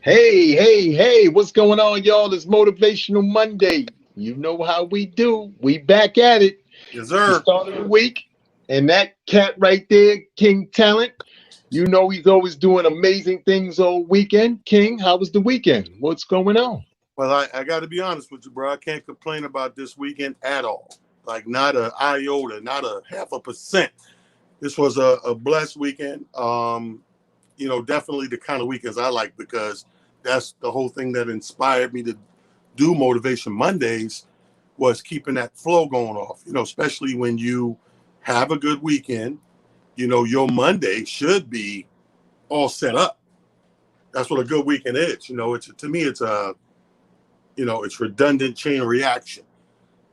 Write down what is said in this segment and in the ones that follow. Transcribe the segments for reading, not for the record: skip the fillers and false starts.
Hey, what's going on, y'all? It's Motivational Monday. You know how we do. We back at it. Yes, The sir. start of the week. And that cat right there, King Talent, you know he's always doing amazing things all weekend. King, how was the weekend? What's going on? Well, I got to be honest with you, bro. I can't complain about this weekend at all. Like, not a iota, not a half a percent. This was a blessed weekend. Definitely the kind of weekends I like because that's the whole thing that inspired me to do Motivation Mondays was keeping that flow going off. Especially when you have a good weekend, your Monday should be all set up. That's what a good weekend is. It's to me, it's redundant chain reaction.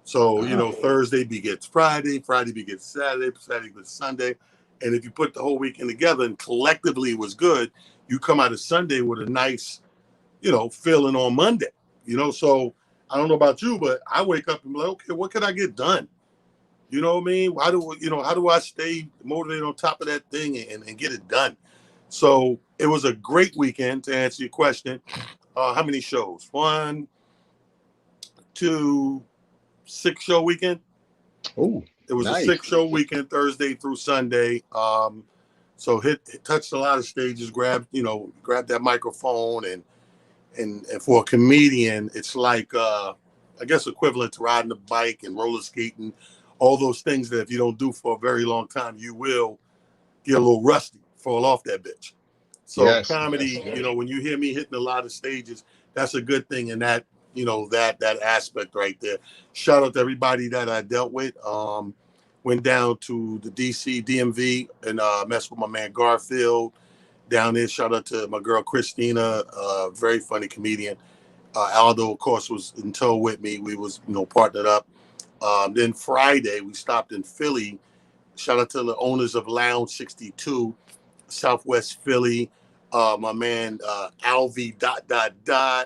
So, Thursday begets Friday, Friday begets Saturday, Saturday begets Sunday. And if you put the whole weekend together and collectively it was good, you come out of Sunday with a nice, feeling on Monday. So I don't know about you, but I wake up and be like, okay, what can I get done? You know what I mean? How do I stay motivated on top of that thing and get it done? So it was a great weekend to answer your question. How many shows? One, two, 6 show weekend. Oh, It was a nice. 6 show weekend, Thursday through Sunday. So touched a lot of stages, grabbed that microphone and for a comedian, it's like I guess equivalent to riding a bike and roller skating, all those things that if you don't do for a very long time, you will get a little rusty, fall off that bitch. So Yes, comedy, yes. when you hear me hitting a lot of stages, that's a good thing in that, that aspect right there. Shout out to everybody that I dealt with. Went down to the DC DMV and messed with my man Garfield down there. Shout out to my girl Christina, very funny comedian. Aldo, of course, was in tow with me. We was, partnered up. Then Friday, we stopped in Philly. Shout out to the owners of Lounge 62, Southwest Philly. My man Alvi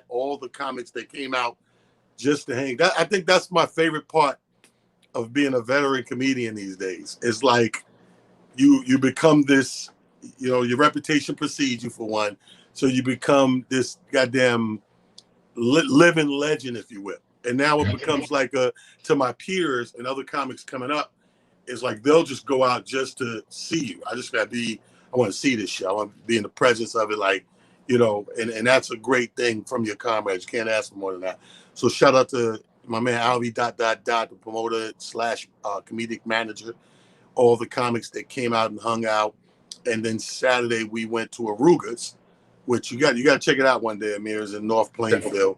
all the comics that came out just to hang. I think that's my favorite part of being a veteran comedian these days. It's like you become this, your reputation precedes you for one, so you become this goddamn living legend, if you will. And now it becomes like to my peers and other comics coming up, it's like they'll just go out just to see you. I want to see this shit. I want to be in the presence of it, like, and that's a great thing from your comrades. You can't ask for more than that. So shout out to my man Alvi the promoter slash comedic manager, all the comics that came out and hung out. And then Saturday we went to Arugas, which you got to check it out one day. Amir is in North Plainfield.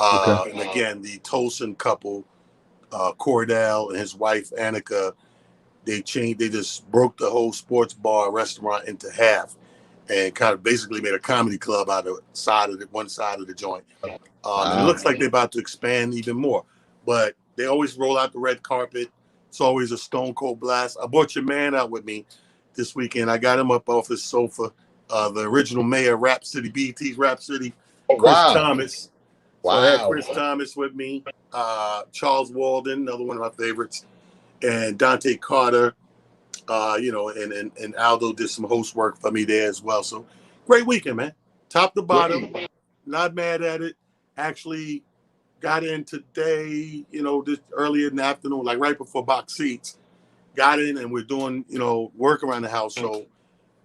Okay. And again, the Tolson couple, Cordell and his wife Annika, they just broke the whole sports bar restaurant into half and kind of basically made a comedy club out of one side of the joint. And it Wow. looks like they're about to expand even more. But they always roll out the red carpet. It's always a stone cold blast. I brought your man out with me this weekend. I got him up off his sofa. The original mayor of Rap City, BT's Rap City, Oh, Chris wow. Thomas. So I had Wow. Chris Thomas with me, Charles Walden, another one of my favorites, and Dante Carter, and Aldo did some host work for me there as well. So great weekend, man. Top to bottom, not mad at it. Actually got in today, this earlier in the afternoon, like right before box seats. Got in and we're doing, work around the house. So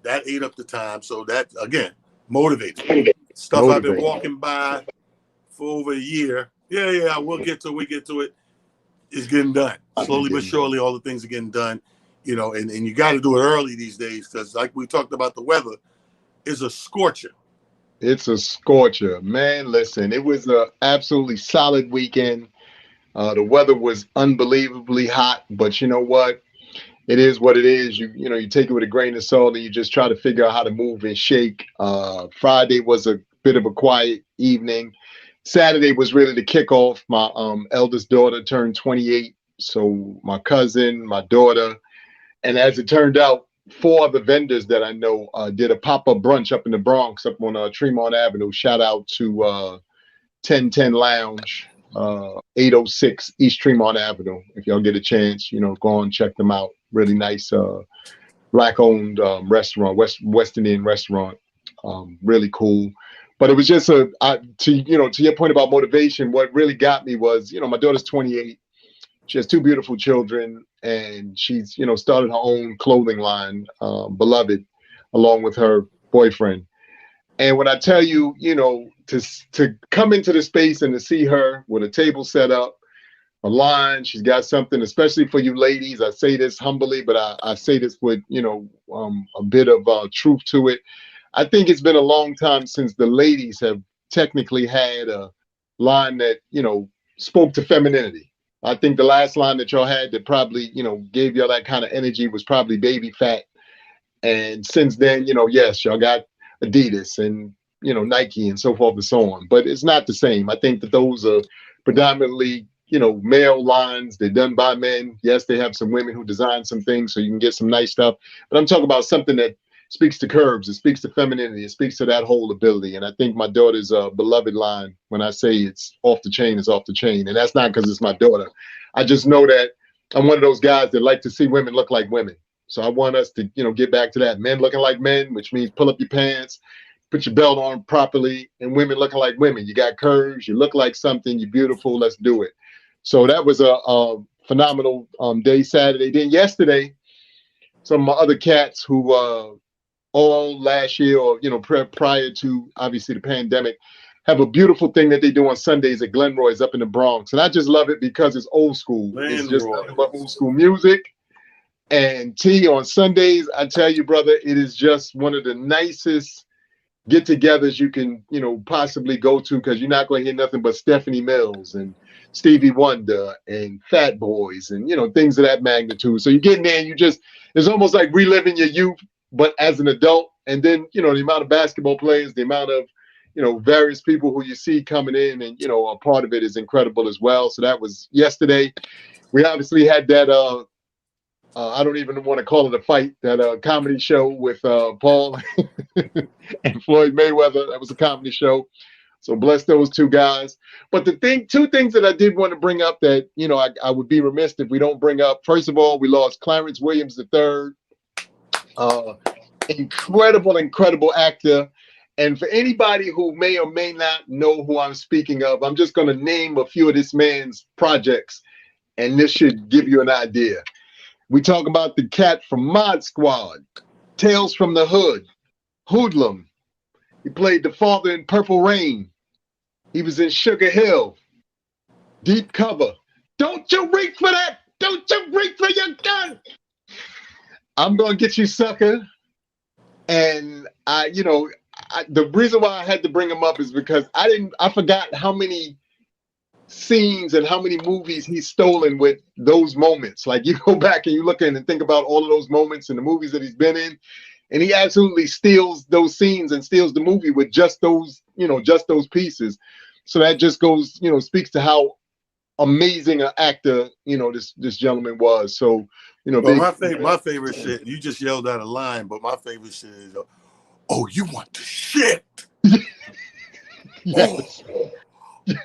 that ate up the time. So that, again, motivated. Stuff I've been Motivate. walking by for over a year. Yeah, we'll get to it. We get to it. It's getting done. Slowly but surely, all the things are getting done. And you got to do it early these days because, like we talked about, the weather is a scorcher. It's a scorcher, man. Listen, it was a absolutely solid weekend. The weather was unbelievably hot, but you know what? It is what it is. You take it with a grain of salt, and you just try to figure out how to move and shake. Friday was a bit of a quiet evening. Saturday was really the kickoff. My eldest daughter turned 28, so my cousin, my daughter, and as it turned out, four other vendors that I know did a pop-up brunch up in the Bronx, up on Tremont Avenue. Shout out to 1010 Lounge, 806 East Tremont Avenue. If y'all get a chance, go on check them out. Really nice black-owned restaurant, West Indian restaurant. Really cool. But it was just to your point about motivation. What really got me was, my daughter's 28. She has two beautiful children, and she's, started her own clothing line, Beloved, along with her boyfriend. And when I tell you, to come into the space and to see her with a table set up, a line, she's got something, especially for you ladies. I say this humbly, but I say this with, a bit of truth to it. I think it's been a long time since the ladies have technically had a line that, spoke to femininity. I think the last line that y'all had that probably, gave y'all that kind of energy was probably Baby Fat. And since then, yes, y'all got Adidas and, Nike and so forth and so on. But it's not the same. I think that those are predominantly, male lines. They're done by men. Yes, they have some women who design some things so you can get some nice stuff. But I'm talking about something that speaks to curves. It speaks to femininity. It speaks to that whole ability. And I think my daughter's Beloved line, when I say it's off the chain, it's off the chain. And that's not because it's my daughter. I just know that I'm one of those guys that like to see women look like women. So I want us to, get back to that. Men looking like men, which means pull up your pants, put your belt on properly, and women looking like women. You got curves, you look like something, you're beautiful, let's do it. So that was a phenomenal day Saturday. Then yesterday, some of my other cats who all last year or, prior to obviously the pandemic, have a beautiful thing that they do on Sundays at Glenroy's up in the Bronx. And I just love it because it's old school. It's just nothing but old school music. And T, on Sundays, I tell you, brother, it is just one of the nicest get-togethers you can, possibly go to, because you're not going to hear nothing but Stephanie Mills and Stevie Wonder and Fat Boys and, things of that magnitude. So you get in there and it's almost like reliving your youth, but as an adult. And then, the amount of basketball players, the amount of, various people who you see coming in and, a part of it is incredible as well. So that was yesterday. We obviously had that, I don't even want to call it a fight, that comedy show with Paul and Floyd Mayweather. That was a comedy show. So bless those two guys. But two things that I did want to bring up that, I would be remiss if we don't bring up. First of all, we lost Clarence Williams III, incredible actor. And for anybody who may or may not know who I'm speaking of, I'm just going to name a few of this man's projects, and this should give you an idea. We talk about the cat from Mod Squad, Tales from the Hood, Hoodlum. He played the father in Purple Rain. He was in Sugar Hill, Deep Cover. Don't you reach for that! Don't you reach for your gun! I'm gonna get you, sucker. And the reason why I had to bring him up is because I forgot how many scenes and how many movies he's stolen with those moments. Like, you go back and you look in and think about all of those moments in the movies that he's been in, and he absolutely steals those scenes and steals the movie with just those pieces. So that just goes, speaks to how amazing an actor, this gentleman was. So, well, my favorite shit, you just yelled out a line, but my favorite shit is, oh, you want the shit. Yes. Oh,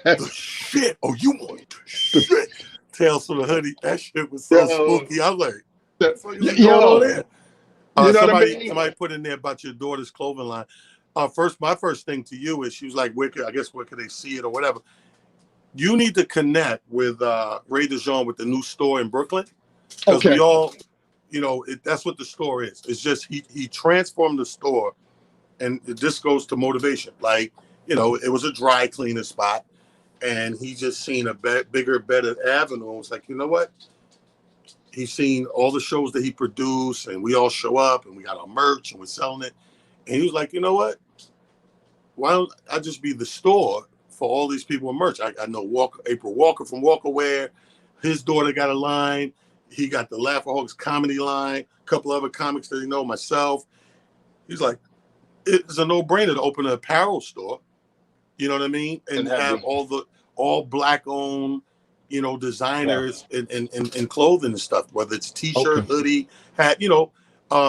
the shit. Oh, you want the shit. Tales from the Hoodie. That shit was so spooky. I was like, what's going on there? Somebody put in there about your daughter's clothing line. My first thing to you is, she was like, where could they see it or whatever? You need to connect with Ray DeJean with the new store in Brooklyn. Because we all, that's what the store is. It's just he transformed the store, and this goes to motivation. Like, it was a dry cleaner spot, and he just seen a bigger, better avenue. It's like, you know what? He's seen all the shows that he produced, and we all show up, and we got our merch, and we're selling it. And he was like, you know what? Why don't I just be the store for all these people with merch? I know April Walker from Walker Wear. His daughter got a line. He got the Laughaholics comedy line. A couple other comics that myself. He's like, it's a no-brainer to open an apparel store. You know what I mean? And have all black-owned, designers and clothing and stuff, whether it's T-shirt, hoodie, hat,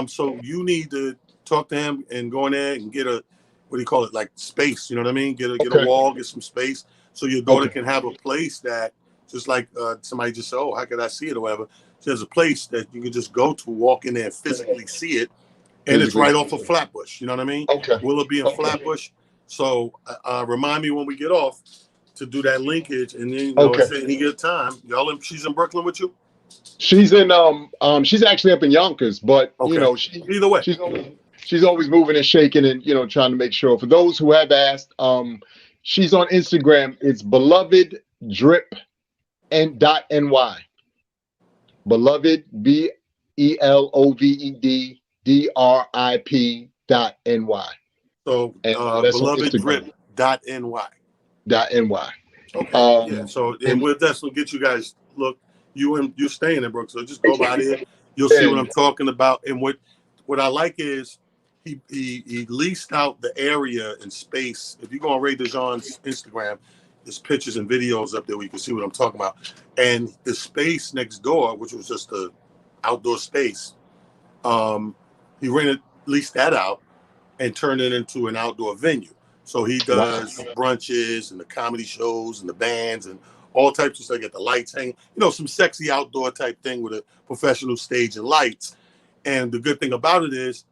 So you need to talk to him and go in there and get a, what do you call it, like space, you know what I mean? Get a wall, get some space, so your daughter can have a place that, just like somebody just said, oh, how could I see it or whatever? So there's a place that you can just go to, walk in there and physically see it. And it's right off of Flatbush, you know what I mean? Willoughby and Flatbush. So remind me when we get off to do that linkage, and then Okay. if any good time, she's in Brooklyn with you. She's actually up in Yonkers, but Okay. Either way. she's always she's always moving and shaking and trying to make sure. For those who have asked, she's on Instagram. It's beloved drip and dot ny. Beloved BELOVED DRIP So and that's on beloved Instagram drip dot ny. .ny. Okay, yeah. Um, So and and we'll definitely get you guys. Look, you staying in Brooklyn, so just go by there. You'll see what I'm and talking about. And what I like is he leased out the area and space. If you go on Ray DeJean's Instagram, there's pictures and videos up there where you can see what I'm talking about. And the space next door, which was just a outdoor space, um, he leased that out and turned it into an outdoor venue. So he wow, does brunches and the comedy shows and the bands and all types of stuff. Get the lights hanging, some sexy outdoor type thing with a professional stage and lights. And the good thing about it is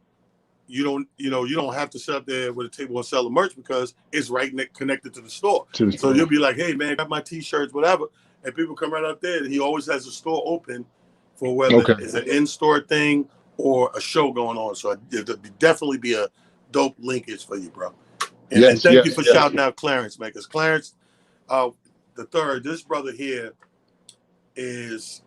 you don't have to sit up there with a table and sell the merch because it's right connected to the store. to the So store. you'll be like, hey man, grab my t-shirts, whatever. And people come right out there and he always has a store open for whether Okay. it's an in-store thing or a show going on. So there'll definitely be a dope linkage for you, bro. And Yes, thank you yes, for yes, shouting out Clarence, man. Because Clarence, the third, this brother here is,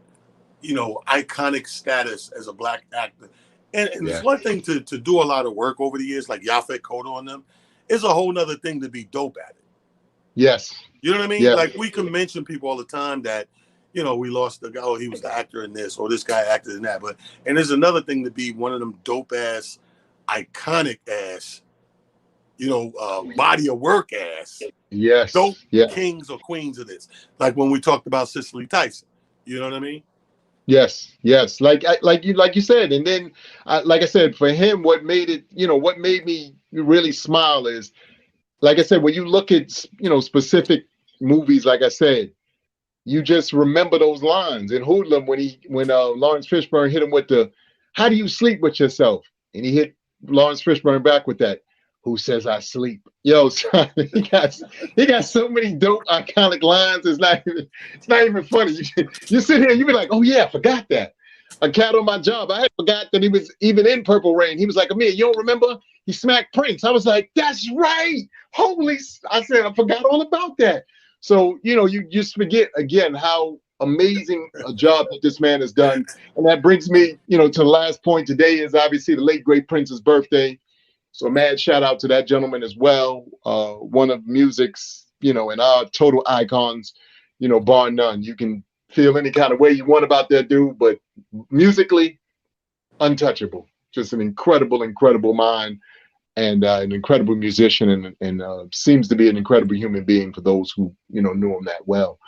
iconic status as a black actor. And it's yeah, one thing to do a lot of work over the years, like Yaphet Kotto on them. It's a whole nother thing to be dope at it. yes, You know what I mean? yes, Like we can mention people all the time that, we lost the guy, oh, he was the actor in this, or this guy acted in that. And there's another thing to be one of them dope ass, iconic ass, body of work ass, dope yes, yes. kings or queens of this. Like when we talked about Cicely Tyson. You know what I mean? Yes, yes, like you said, and then like I said, for him, what made it, what made me really smile is, like I said, when you look at specific movies, like I said, you just remember those lines in Hoodlum when Lawrence Fishburne hit him with the, "How do you sleep with yourself?" and he hit Lawrence Fishburne back with that, "Who says I sleep?" Yo, son, he got so many dope iconic lines. It's not even funny. You sit here and you be like, "Oh yeah, I forgot that." A Cat on My Job. I had forgot that he was even in Purple Rain. He was like, "Amir, you don't remember? He smacked Prince." I was like, "That's right." Holy, I said, I forgot all about that. So, you just forget again how amazing a job that this man has done. And that brings me, to the last point. Today is obviously the late great Prince's birthday. So a mad shout out to that gentleman as well. One of music's, and our total icons, bar none. You can feel any kind of way you want about that dude, but musically, untouchable. Just an incredible, incredible mind and an incredible musician and seems to be an incredible human being for those who knew him that well.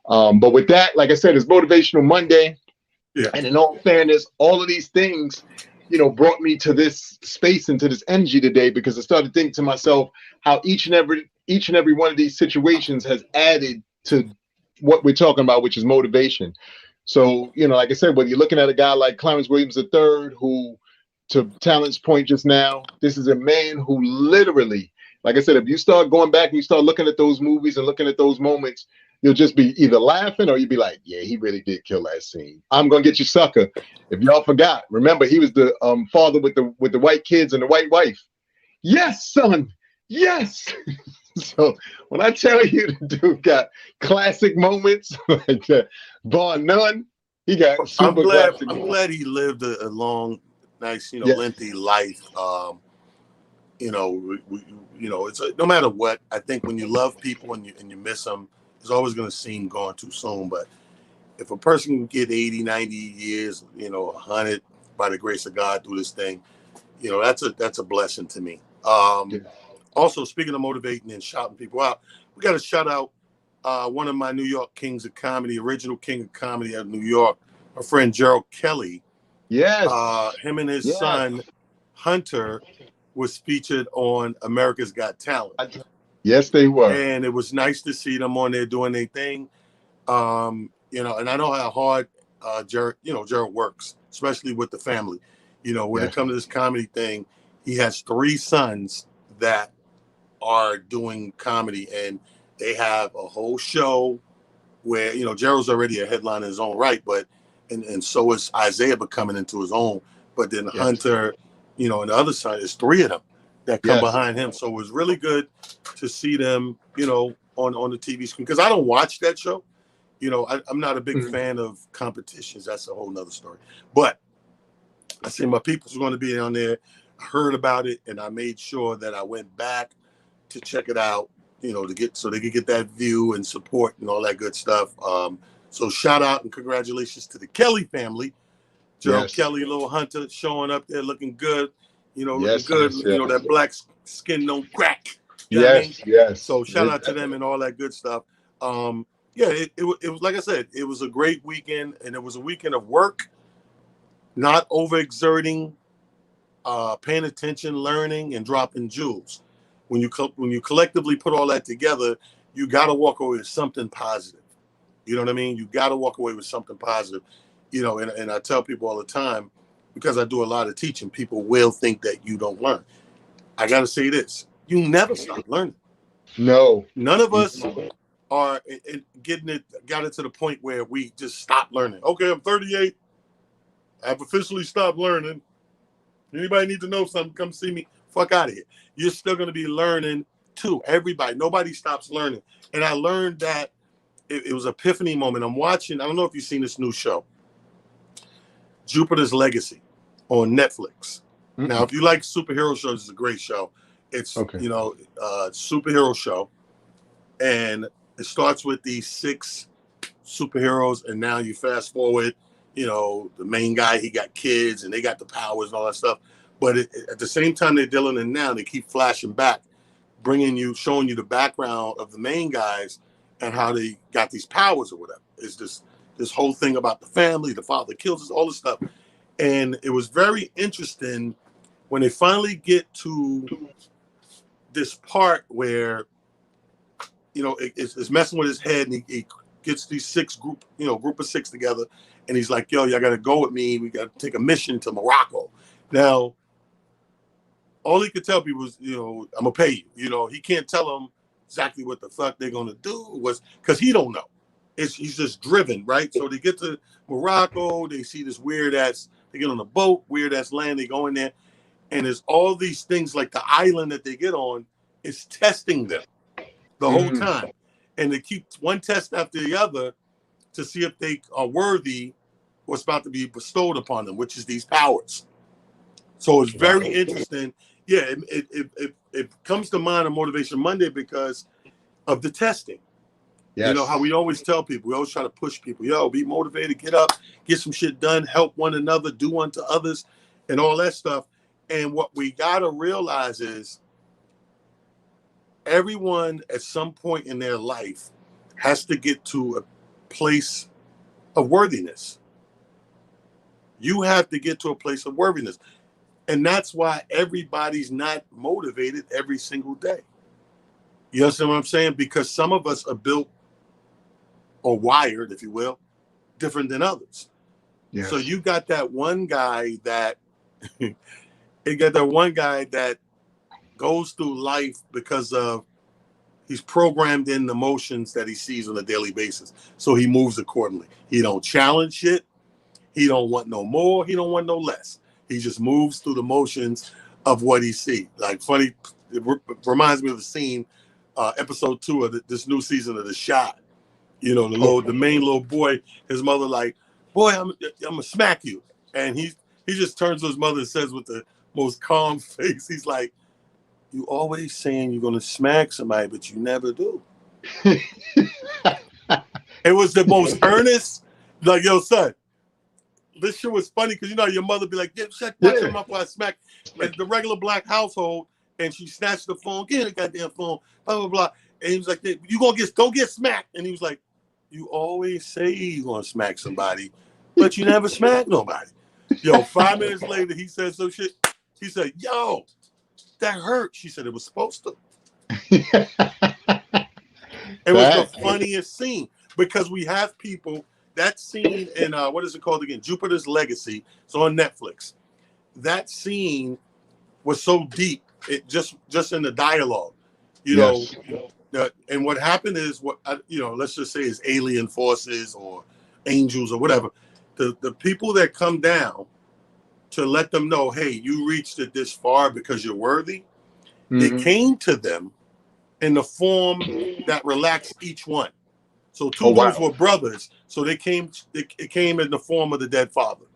But with that, like I said, it's Motivational Monday, Yeah. and in all fairness, all of these things, brought me to this space and to this energy today because I started thinking to myself how each and every one of these situations has added to what we're talking about, which is motivation. So, like I said, whether you're looking at a guy like Clarence Williams III, who, to Talent's point just now, this is a man who literally, like I said, if you start going back and you start looking at those movies and looking at those moments, you'll just be either laughing or you'll be like, yeah, he really did kill that scene. I'm gonna get you, sucker. If y'all forgot, remember he was the father with the white kids and the white wife. Yes, son. Yes. So when I tell you the dude got classic moments like that, bar none, he got I'm super glad. classic I'm moments. glad he lived a long, nice, Yes, lengthy life. It's no matter what. I think when you love people and you miss them, it's always going to seem gone too soon. But if a person can get 80, 90 years, 100 by the grace of God through this thing, that's a blessing to me. yes, Also, speaking of motivating and shouting people out, we got to shout out one of my New York kings of comedy, original king of comedy out of New York, my friend Gerald Kelly. yes, Him and his yes. son Hunter was featured on America's Got Talent, Yes, they were. and it was nice to see them on there doing their thing. And I know how hard Gerald works, especially with the family. When it Yes, comes to this comedy thing, he has three sons that are doing comedy, and they have a whole show where Gerald's already a headline in his own right, but and so is Isaiah becoming into his own. But then Yes. Hunter, on the other side, is three of them that come Yes. behind him. So it was really good to see them, on the TV screen, because I don't watch that show. I'm not a big Mhm. fan of competitions. That's a whole nother story. But I see my people's going to be on there. I heard about it, and I made sure that I went back to check it out, to get so they could get that view and support and all that good stuff. So shout out and congratulations to the Kelly family. Gerald Yes. Kelly, little Hunter, showing up there looking good, looking Yes. good. Yes. Yes. That black skin don't crack. You know what I mean? Yes. Yes. So shout out to them and all that good stuff. Yeah, it was like I said, it was a great weekend, and it was a weekend of work, not overexerting, paying attention, learning, and dropping jewels. When you collectively put all that together, you got to walk away with something positive. You know what I mean? You got to walk away with something positive. And I tell people all the time, because I do a lot of teaching, people will think that you don't learn. I got to say this: you never stop learning. No. None of us are got it to the point where we just stop learning. Okay, I'm 38. I've officially stopped learning. Anybody need to know something? Come see me. Fuck out of here. You're still going to be learning too. Everybody, nobody stops learning. And I learned that it was an epiphany moment. I'm watching. I don't know if you've seen this new show, Jupiter's Legacy, on Netflix. Now, Mm-mm. if you like superhero shows, it's a great show. It's Okay. superhero show, and it starts with these six superheroes, and now you fast forward. The main guy, he got kids, and they got the powers and all that stuff. But at the same time, they're dealing in now. They keep flashing back, showing you the background of the main guys and how they got these powers or whatever. It's this whole thing about the family, the father kills us, all this stuff. And it was very interesting when they finally get to this part where it's messing with his head, and he gets these group of six together, and he's like, "Yo, y'all got to go with me. We got to take a mission to Morocco." Now, all he could tell people was, "I'm gonna pay you." He can't tell them exactly what the fuck they're gonna do, was because he don't know. He's just driven, right? So they get to Morocco, they see this weird ass. They get on a boat, weird ass land. They go in there, and there's all these things like the island that they get on is testing them the whole Mm. time, and they keep one test after the other to see if they are worthy what's about to be bestowed upon them, which is these powers. So it's Wow. very interesting. Yeah, it comes to mind on Motivation Monday because of the testing. How Yes. we always tell people, we always try to push people, yo, be motivated, get up, get some shit done, help one another, do unto others, and all that stuff. And what we got to realize is everyone at some point in their life has to get to a place of worthiness. You have to get to a place of worthiness. And that's why everybody's not motivated every single day. You understand what I'm saying? Because some of us are built or wired, if you will, different than others. So Yes. you got that one guy that you got that one guy that goes through life because of he's programmed in the motions that he sees on a daily basis. So he moves accordingly. He don't challenge shit. He don't want no more. He don't want no less. He just moves through the motions of what he sees. Like funny, it reminds me of the scene, episode 2 of this new season of The Shot. The main little boy, his mother like, boy, I'm gonna smack you, and he just turns to his mother and says with the most calm face, he's like, you always saying you're gonna smack somebody, but you never do. It was the most earnest, like, yo, son, this shit was funny because your mother be like, "Get shut watch your Yeah. mouth while I smack." At the regular black household, and she snatched the phone, get the goddamn phone, blah blah blah. And he was like, "You gonna don't get smacked." And he was like, "You always say you gonna smack somebody, but you never smack nobody." Yo, 5 minutes later, he said some shit. He said, "Yo, that hurt." She said it was supposed to. It was the That. funniest scene because we have people. That scene in what is it called again? Jupiter's Legacy. It's on Netflix. That scene was so deep. It just in the dialogue. You know, Yes. and what happened is let's just say it's alien forces or angels or whatever. The people that come down to let them know, hey, you reached it this far because you're worthy. It Hmm. came to them in the form that relaxed each one. So Oh two dudes wow. were brothers, so they came. It came in the form of the dead father.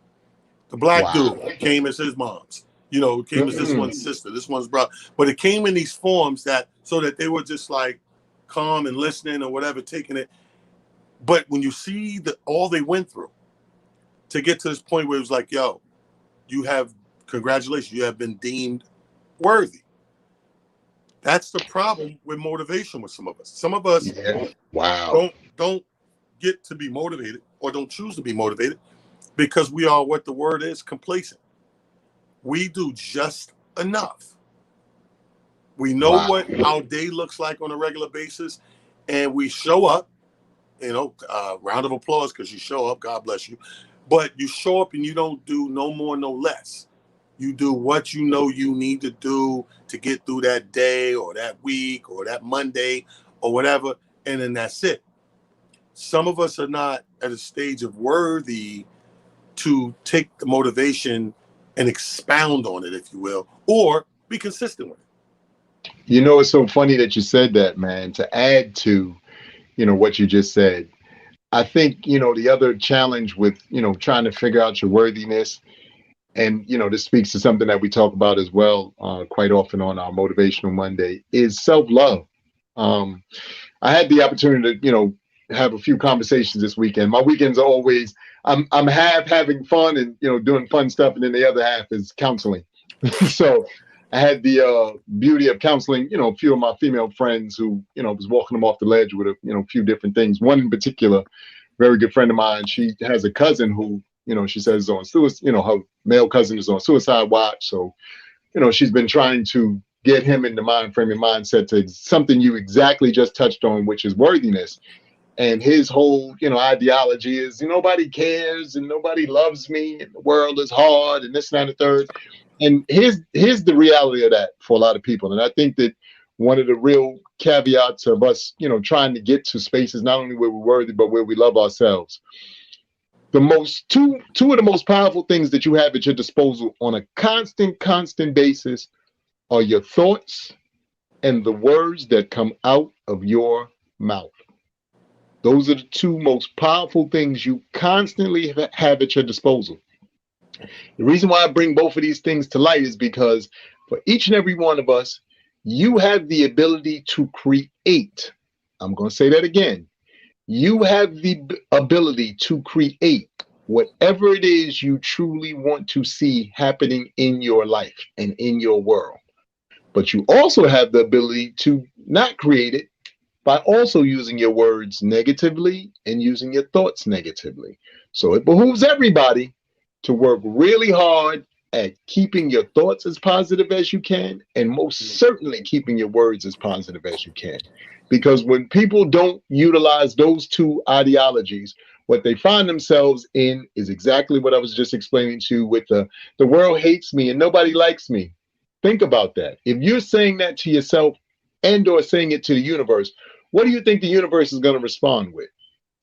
The black Wow. dude came as his mom's. It came as this Mm. one's sister, this one's brother. But it came in these forms that so that they were just like calm and listening or whatever, taking it. But when you see all they went through to get to this point where it was like, yo, you have congratulations, you have been deemed worthy. That's the problem with motivation with some of us. Some of us Yeah. Wow. don't get to be motivated or don't choose to be motivated because we are what the word is complacent. We do just enough. We know Wow. what our day looks like on a regular basis, and we show up. Round of applause because you show up. God bless you. But you show up and you don't do no more, no less. You do what you know you need to do to get through that day or that week or that Monday or whatever, and then that's it. Some of us are not at a stage of worthy to take the motivation and expound on it, if you will, or be consistent with it. You know, it's so funny that you said that, man. To add to, what you just said, I think, the other challenge with, trying to figure out your worthiness, and, this speaks to something that we talk about as well, quite often on our Motivational Monday, is self-love. Um, I had the opportunity to, have a few conversations this weekend. My weekends are always, I'm half having fun and, doing fun stuff, and then the other half is counseling. So I had the beauty of counseling, a few of my female friends who, was walking them off the ledge with a few different things. One in particular, very good friend of mine, she has a cousin who, she says is on suicide, her male cousin is on suicide watch. So, she's been trying to get him in the mind frame and mindset to something you exactly just touched on, which is worthiness. And his whole, ideology is nobody cares and nobody loves me and the world is hard and this and that and the third. And here's the reality of that for a lot of people. And I think that one of the real caveats of us, trying to get to spaces not only where we're worthy, but where we love ourselves. The most two of the most powerful things that you have at your disposal on a constant basis are your thoughts and the words that come out of your mouth. Those are the two most powerful things you constantly have at your disposal. The reason why I bring both of these things to light is because for each and every one of us, you have the ability to create. I'm going to say that again. You have the ability to create whatever it is you truly want to see happening in your life and in your world. But you also have the ability to not create it by also using your words negatively and using your thoughts negatively. So it behooves everybody to work really hard at keeping your thoughts as positive as you can, and most certainly keeping your words as positive as you can. Because when people don't utilize those two ideologies, what they find themselves in is exactly what I was just explaining to you with the world hates me and nobody likes me. Think about that. If you're saying that to yourself and or saying it to the universe, what do you think the universe is going to respond with?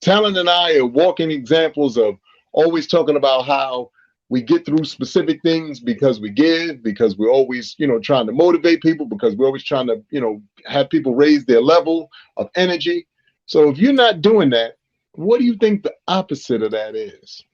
Talent and I are walking examples of always talking about how we get through specific things because we give, because we're always, trying to motivate people, because we're always trying to, have people raise their level of energy. So if you're not doing that, what do you think the opposite of that is?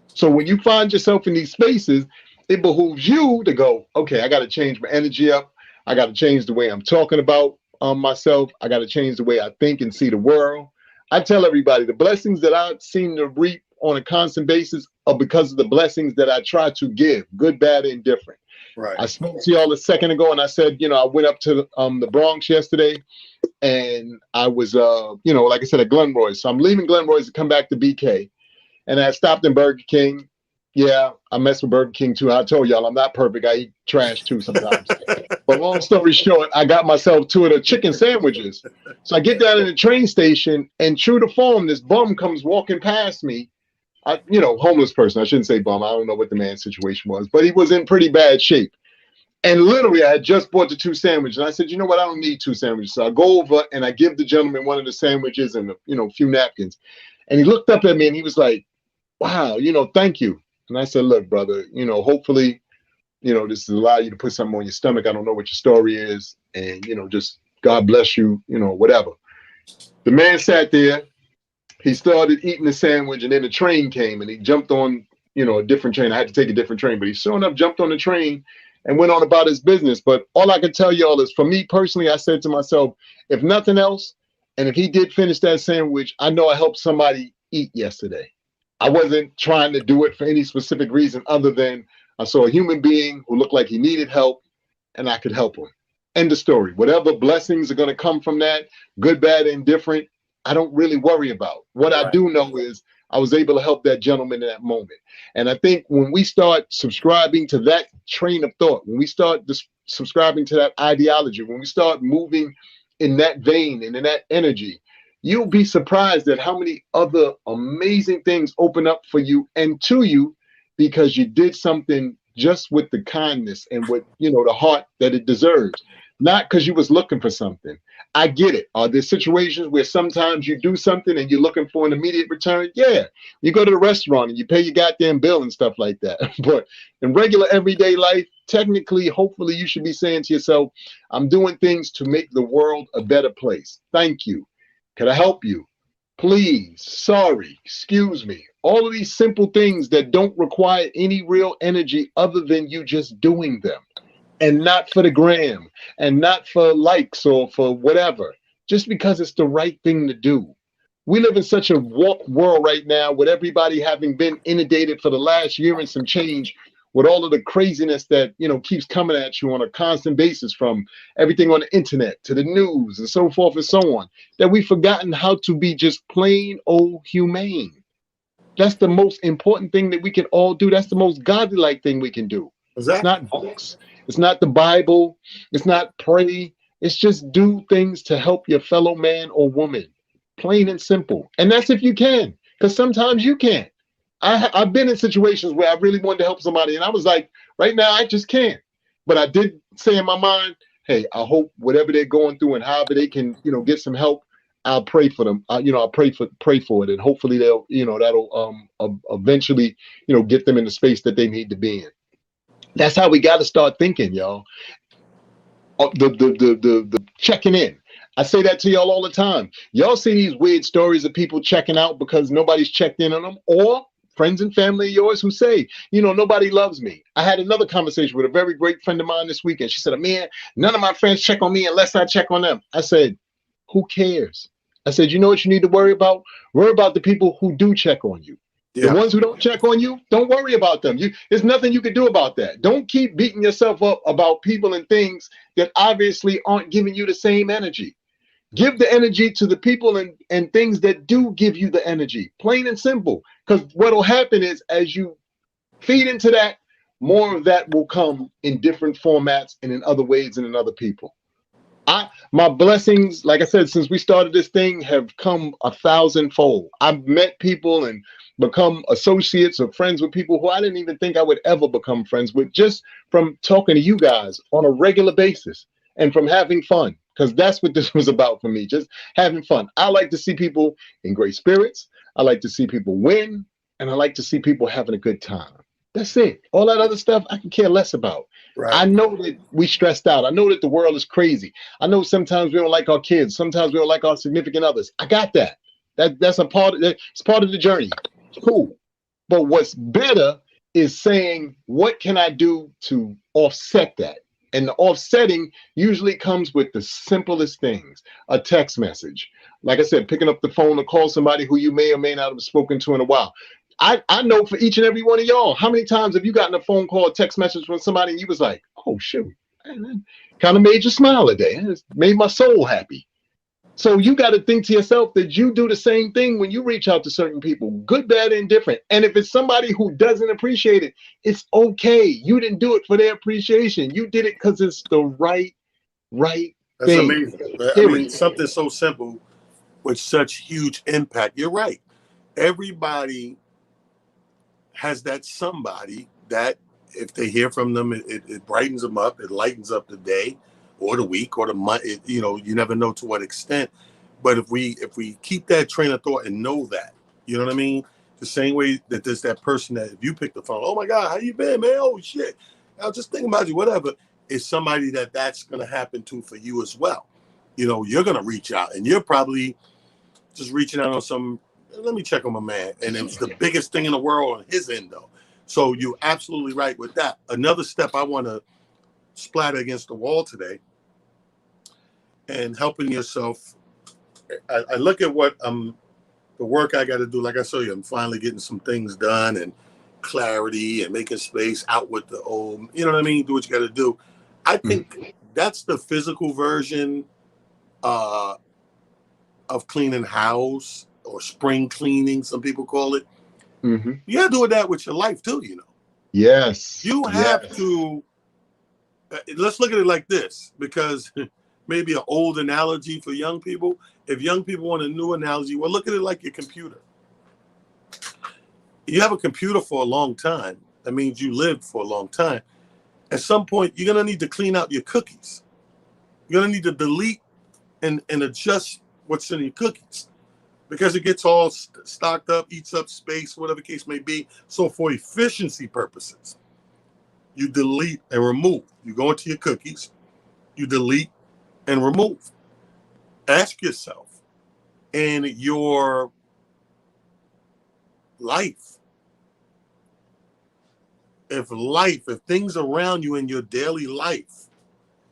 So when you find yourself in these spaces, it behooves you to go, okay, I got to change my energy up. I got to change the way I'm talking about myself. I got to change the way I think and see the world. I tell everybody the blessings that I seem to reap on a constant basis are because of the blessings that I try to give, good, bad, and different. Right. I spoke to y'all a second ago and I said, I went up to the Bronx yesterday and I was, like I said, at Glenroy's. So I'm leaving Glenroy's to come back to BK. And I stopped in Burger King. Yeah, I mess with Burger King too. I told y'all I'm not perfect. I eat trash too sometimes. But long story short, I got myself two of the chicken sandwiches. So I get down in the train station, and true to form, this bum comes walking past me. Homeless person. I shouldn't say bum. I don't know what the man's situation was, but he was in pretty bad shape. And literally, I had just bought the two sandwiches. And I said, you know what? I don't need two sandwiches. So I go over and I give the gentleman one of the sandwiches and, a few napkins. And he looked up at me and he was like, wow, thank you. And I said, look, brother, hopefully, this will allow you to put something on your stomach. I don't know what your story is. And, just God bless you, whatever. The man sat there. He started eating the sandwich, and then the train came, and he jumped on, a different train. I had to take a different train, but he sure enough jumped on the train and went on about his business. But all I can tell y'all is, for me personally, I said to myself, if nothing else, and if he did finish that sandwich, I know I helped somebody eat yesterday. I wasn't trying to do it for any specific reason other than I saw a human being who looked like he needed help, and I could help him. End of story. Whatever blessings are going to come from that, good, bad, indifferent, I don't really worry about. What I Right. do know is I was able to help that gentleman in that moment. And I think when we start subscribing to that train of thought, when we start subscribing to that ideology, when we start moving in that vein and in that energy, you'll be surprised at how many other amazing things open up for you and to you because you did something just with the kindness and with the heart that it deserves, not because you was looking for something. I get it. Are there situations where sometimes you do something and you're looking for an immediate return? Yeah. You go to the restaurant and you pay your goddamn bill and stuff like that. But in regular everyday life, technically, hopefully, you should be saying to yourself, I'm doing things to make the world a better place. Thank you. Can I help you? Please, sorry, excuse me. All of these simple things that don't require any real energy other than you just doing them, and not for the gram and not for likes or for whatever, just because it's the right thing to do. We live in such a warped world right now with everybody having been inundated for the last year and some change with all of the craziness that keeps coming at you on a constant basis, from everything on the internet to the news and so forth and so on, that we've forgotten how to be just plain old humane. That's the most important thing that we can all do. That's the most godly like thing we can do. It's Exactly. not books. It's not the Bible. It's not pray. It's just do things to help your fellow man or woman. Plain and simple. And that's if you can, because sometimes you can't. I've been in situations where I really wanted to help somebody, and I was like, right now, I just can't. But I did say in my mind, hey, I hope whatever they're going through and however they can, get some help, I'll pray for them. I'll pray for it, and hopefully they'll, that'll eventually, get them in the space that they need to be in. That's how we got to start thinking, y'all. The checking in. I say that to y'all all the time. Y'all see these weird stories of people checking out because nobody's checked in on them, or friends and family of yours who say, nobody loves me. I had another conversation with a very great friend of mine this weekend. She said, Amir, none of my friends check on me unless I check on them. I said, who cares? I said, you know what you need to worry about? Worry about the people who do check on you. The Yeah. ones who don't check on you, don't worry about them. There's nothing you can do about that. Don't keep beating yourself up about people and things that obviously aren't giving you the same energy. Give the energy to the people and things that do give you the energy, plain and simple. Because what will happen is, as you feed into that, more of that will come in different formats and in other ways and in other people. My blessings, like I said, since we started this thing, have come 1,000-fold. I've met people and become associates or friends with people who I didn't even think I would ever become friends with, just from talking to you guys on a regular basis and from having fun. Because that's what this was about for me, just having fun. I like to see people in great spirits. I like to see people win. And I like to see people having a good time. That's it. All that other stuff I can care less about. Right. I know that we stressed out. I know that the world is crazy. I know sometimes we don't like our kids. Sometimes we don't like our significant others. I got that. That's a part of it. It's part of the journey. Cool. But what's better is saying, what can I do to offset that? And the offsetting usually comes with the simplest things. A text message. Like I said, picking up the phone to call somebody who you may or may not have spoken to in a while. I know for each and every one of y'all, how many times have you gotten a phone call, a text message from somebody and you was like, oh, shoot, kind of made you smile today. It made my soul happy. So you got to think to yourself that you do the same thing when you reach out to certain people, good, bad, and indifferent. And if it's somebody who doesn't appreciate it, it's okay. You didn't do it for their appreciation. You did it because it's the right That's thing. amazing. I mean, Period. something so simple with such huge impact. You're right. Everybody has that somebody that if they hear from them, it brightens them up. It lightens up the day or the week or the month. You never know to what extent. But if we keep that train of thought and know that, you know what I mean? The same way that there's that person that if you pick the phone, oh my God, how you been, man? Oh shit, I was just thinking about you, whatever. It's somebody that's going to happen to for you as well. You're going to reach out and you're probably just reaching out on some, let me check on my man. And it's the biggest thing in the world on his end though. So you're absolutely right with that. Another step I want to splatter against the wall today and helping yourself. I look at what the work I got to do. Like I saw you, I'm finally getting some things done and clarity and making space out with the old, you know what I mean? Do what you got to do. I think that's the physical version uh, of cleaning house or spring cleaning, some people call it. Mm-hmm. You got to do that with your life too. Yes. You have Yes. to, let's look at it like this, because maybe an old analogy for young people. If young people want a new analogy, well, look at it like your computer. You have a computer for a long time. That means you lived for a long time. At some point, you're going to need to clean out your cookies. You're going to need to delete and adjust what's in your cookies because it gets all stocked up, eats up space, whatever the case may be. So for efficiency purposes, you delete and remove. You go into your cookies, you delete and remove. Ask yourself, in your life, if things around you in your daily life,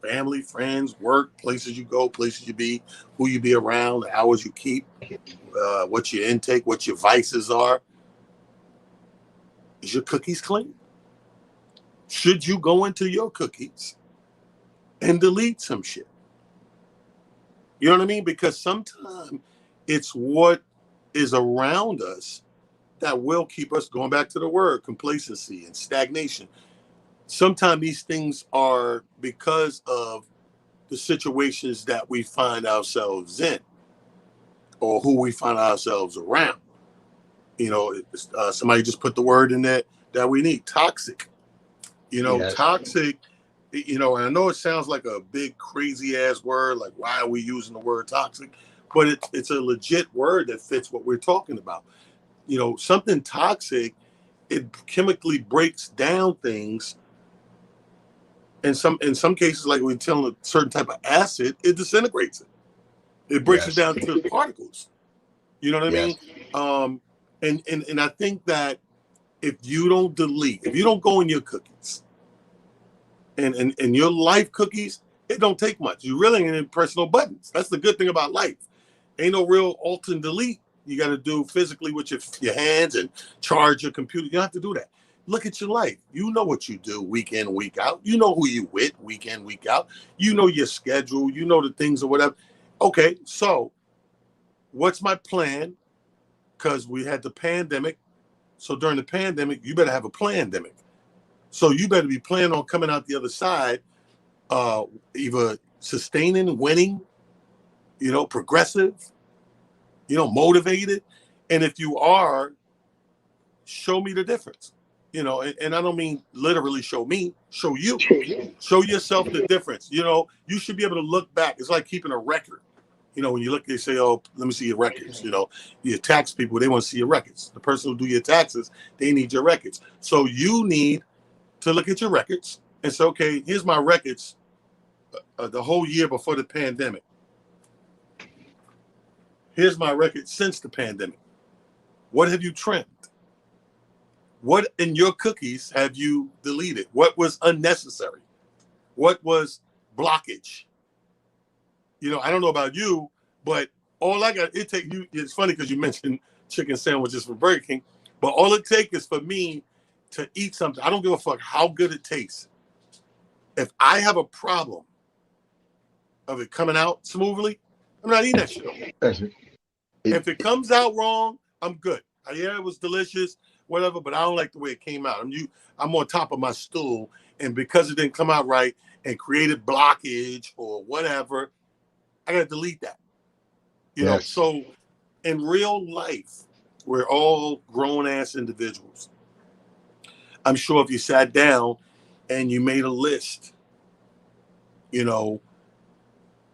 family, friends, work, places you go, places you be, who you be around, the hours you keep, what your intake, what your vices are, is your cookies clean? Should you go into your cookies and delete some shit? You know what I mean? Because sometimes it's what is around us that will keep us going back to the word complacency and stagnation. Sometimes these things are because of the situations that we find ourselves in or who we find ourselves around. Somebody just put the word in there that we need, toxic. Yes. Toxic, and I know it sounds like a big crazy ass word, like why are we using the word toxic? But it's a legit word that fits what we're talking about. Something toxic, it chemically breaks down things. In some cases, like we're telling a certain type of acid, it disintegrates it. It breaks it Yes. down to particles. You know what I mean? Yes. Um, and I think that if you don't delete, if you don't go in your cookies and your life cookies, it don't take much. You really ain't press no buttons. That's the good thing about life. Ain't no real alt and delete. You got to do physically with your hands and charge your computer. You don't have to do that. Look at your life. You know what you do week in, week out. You know who you with week in, week out. You know your schedule. You know the things or whatever. Okay, so what's my plan? Because we had the pandemic. So during the pandemic, you better have a pandemic. So you better be planning on coming out the other side, uh, either sustaining, winning, progressive, motivated. And if you are, show me the difference. And I don't mean literally show me, show you. Show yourself the difference. You should be able to look back. It's like keeping a record. When you look, they say, "Oh, let me see your records." Your tax people, they want to see your records. The person who do your taxes, they need your records. So you need to look at your records and say, "Okay, here's my records the whole year before the pandemic. Here's my record since the pandemic. What have you trimmed? What in your cookies have you deleted? What was unnecessary? What was blockage? I don't know about you, but all I got, it take you. It's funny because you mentioned chicken sandwiches from Burger King, but all it takes is for me to eat something. I don't give a fuck how good it tastes. If I have a problem of it coming out smoothly, I'm not eating that shit no more. That's it. It- If it comes out wrong, I'm good. Yeah, it was delicious, whatever, but I don't like the way it came out. I'm on top of my stool, and because it didn't come out right and created blockage or whatever, I gotta delete that. yes. So in real life, we're all grown ass individuals. I'm sure if you sat down and you made a list, you know,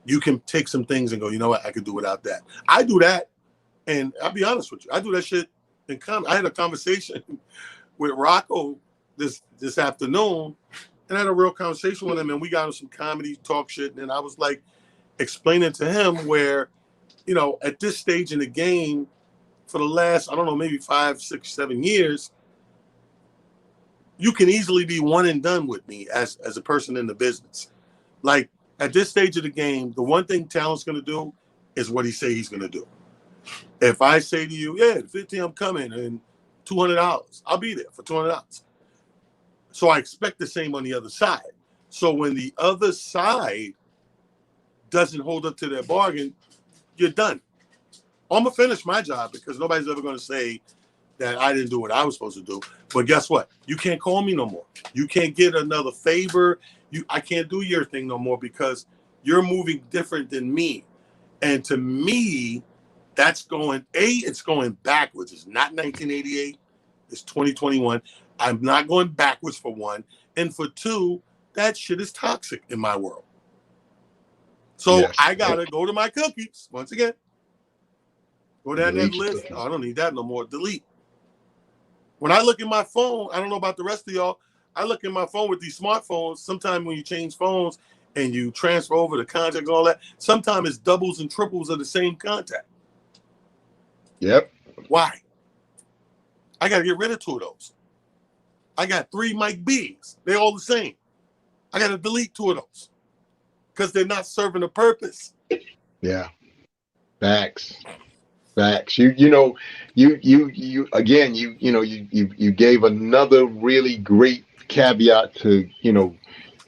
you can take some things and go, you know what, I could do without that. I do that, and I'll be honest with you, I do that shit in I had a conversation with Rocco this afternoon, and I had a real conversation with him, and we got on some comedy talk shit, and I was like explaining to him where, you know, at this stage in the game, for the last, I don't know, maybe 5, 6, 7 years, you can easily be one and done with me as a person in the business. Like at this stage of the game, the one thing talent's going to do is what he say he's going to do. If I say to you, yeah, 15, I'm coming, and $200, I'll be there for $200. So I expect the same on the other side. So when the other side doesn't hold up to their bargain, you're done. I'm gonna finish my job because nobody's ever gonna say that I didn't do what I was supposed to do. But guess what? You can't call me no more. You can't get another favor. I can't do your thing no more because you're moving different than me. And to me, that's going, it's going backwards. It's not 1988. It's 2021. I'm not going backwards for one. And for two, that shit is toxic in my world. So Yes. I gotta go to my cookies once again. Go down that Delete your list. cookies. Oh, I don't need that no more. Delete. When I look at my phone, I don't know about the rest of y'all. I look at my phone with these smartphones. Sometimes when you change phones and you transfer over the contact and all that, sometimes it's doubles and triples of the same contact. Yep. Why? I got to get rid of two of those. I got 3 Mike B's. They're all the same. I got to delete 2 of those because they're not serving a purpose. Yeah. Facts. Facts. You again, you gave another really great caveat to,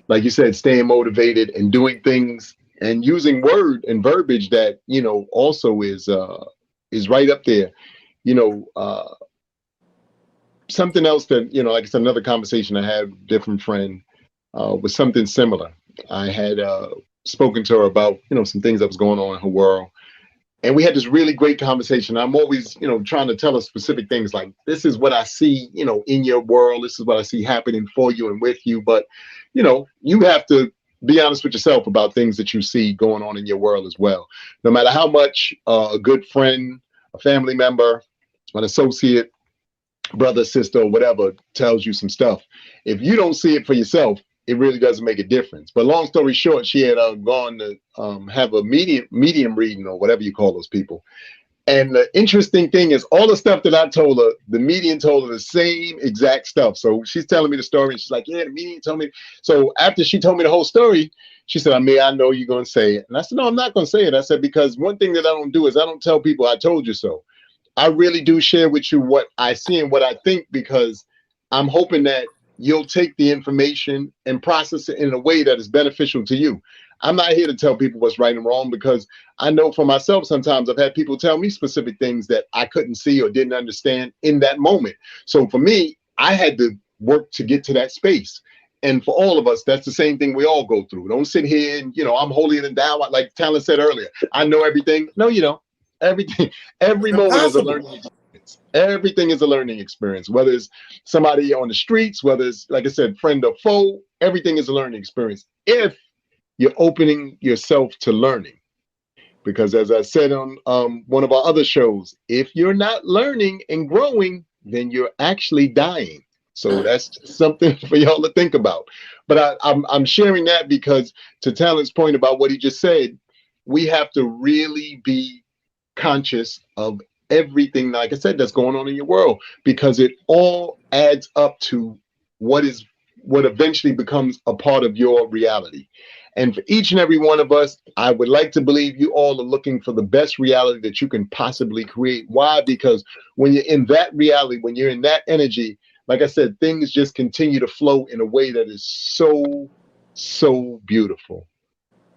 like you said, staying motivated and doing things and using word and verbiage that, also is right up there. You know, something else that, like it's another conversation I had with a different friend, was something similar. I had spoken to her about, some things that was going on in her world. And we had this really great conversation. I'm always, trying to tell her specific things like, this is what I see, in your world. This is what I see happening for you and with you. But, you have to be honest with yourself about things that you see going on in your world as well. No matter how much a good friend, a family member, an associate, brother, sister, or whatever tells you some stuff, if you don't see it for yourself, it really doesn't make a difference. But long story short, she had gone to have a medium reading or whatever you call those people. And the interesting thing is, all the stuff that I told her, the medium told her the same exact stuff. So she's telling me the story, and she's like, "Yeah, the medium told me." So after she told me the whole story, she said, "Amir, I know you're going to say it." And I said, "No, I'm not going to say it." I said, "Because one thing that I don't do is I don't tell people I told you so. I really do share with you what I see and what I think, because I'm hoping that you'll take the information and process it in a way that is beneficial to you. I'm not here to tell people what's right and wrong, because I know for myself, sometimes I've had people tell me specific things that I couldn't see or didn't understand in that moment. So for me, I had to work to get to that space. And for all of us, that's the same thing we all go through. Don't sit here and, I'm holier than thou. Like Talon said earlier, I know everything. No, you don't. Everything, every moment is a Impossible. learning experience. Everything is a learning experience, whether it's somebody on the streets, whether it's, like I said, friend or foe, everything is a learning experience if you're opening yourself to learning. Because as I said on one of our other shows, if you're not learning and growing, then you're actually dying. So that's just something for y'all to think about. But I'm sharing that because, to Talon's point about what he just said, we have to really be conscious of everything, like I said, that's going on in your world, because it all adds up to what eventually becomes a part of your reality. And for each and every one of us, I would like to believe you all are looking for the best reality that you can possibly create. Why? Because when you're in that reality, when you're in that energy, like I said, things just continue to flow in a way that is so, so beautiful.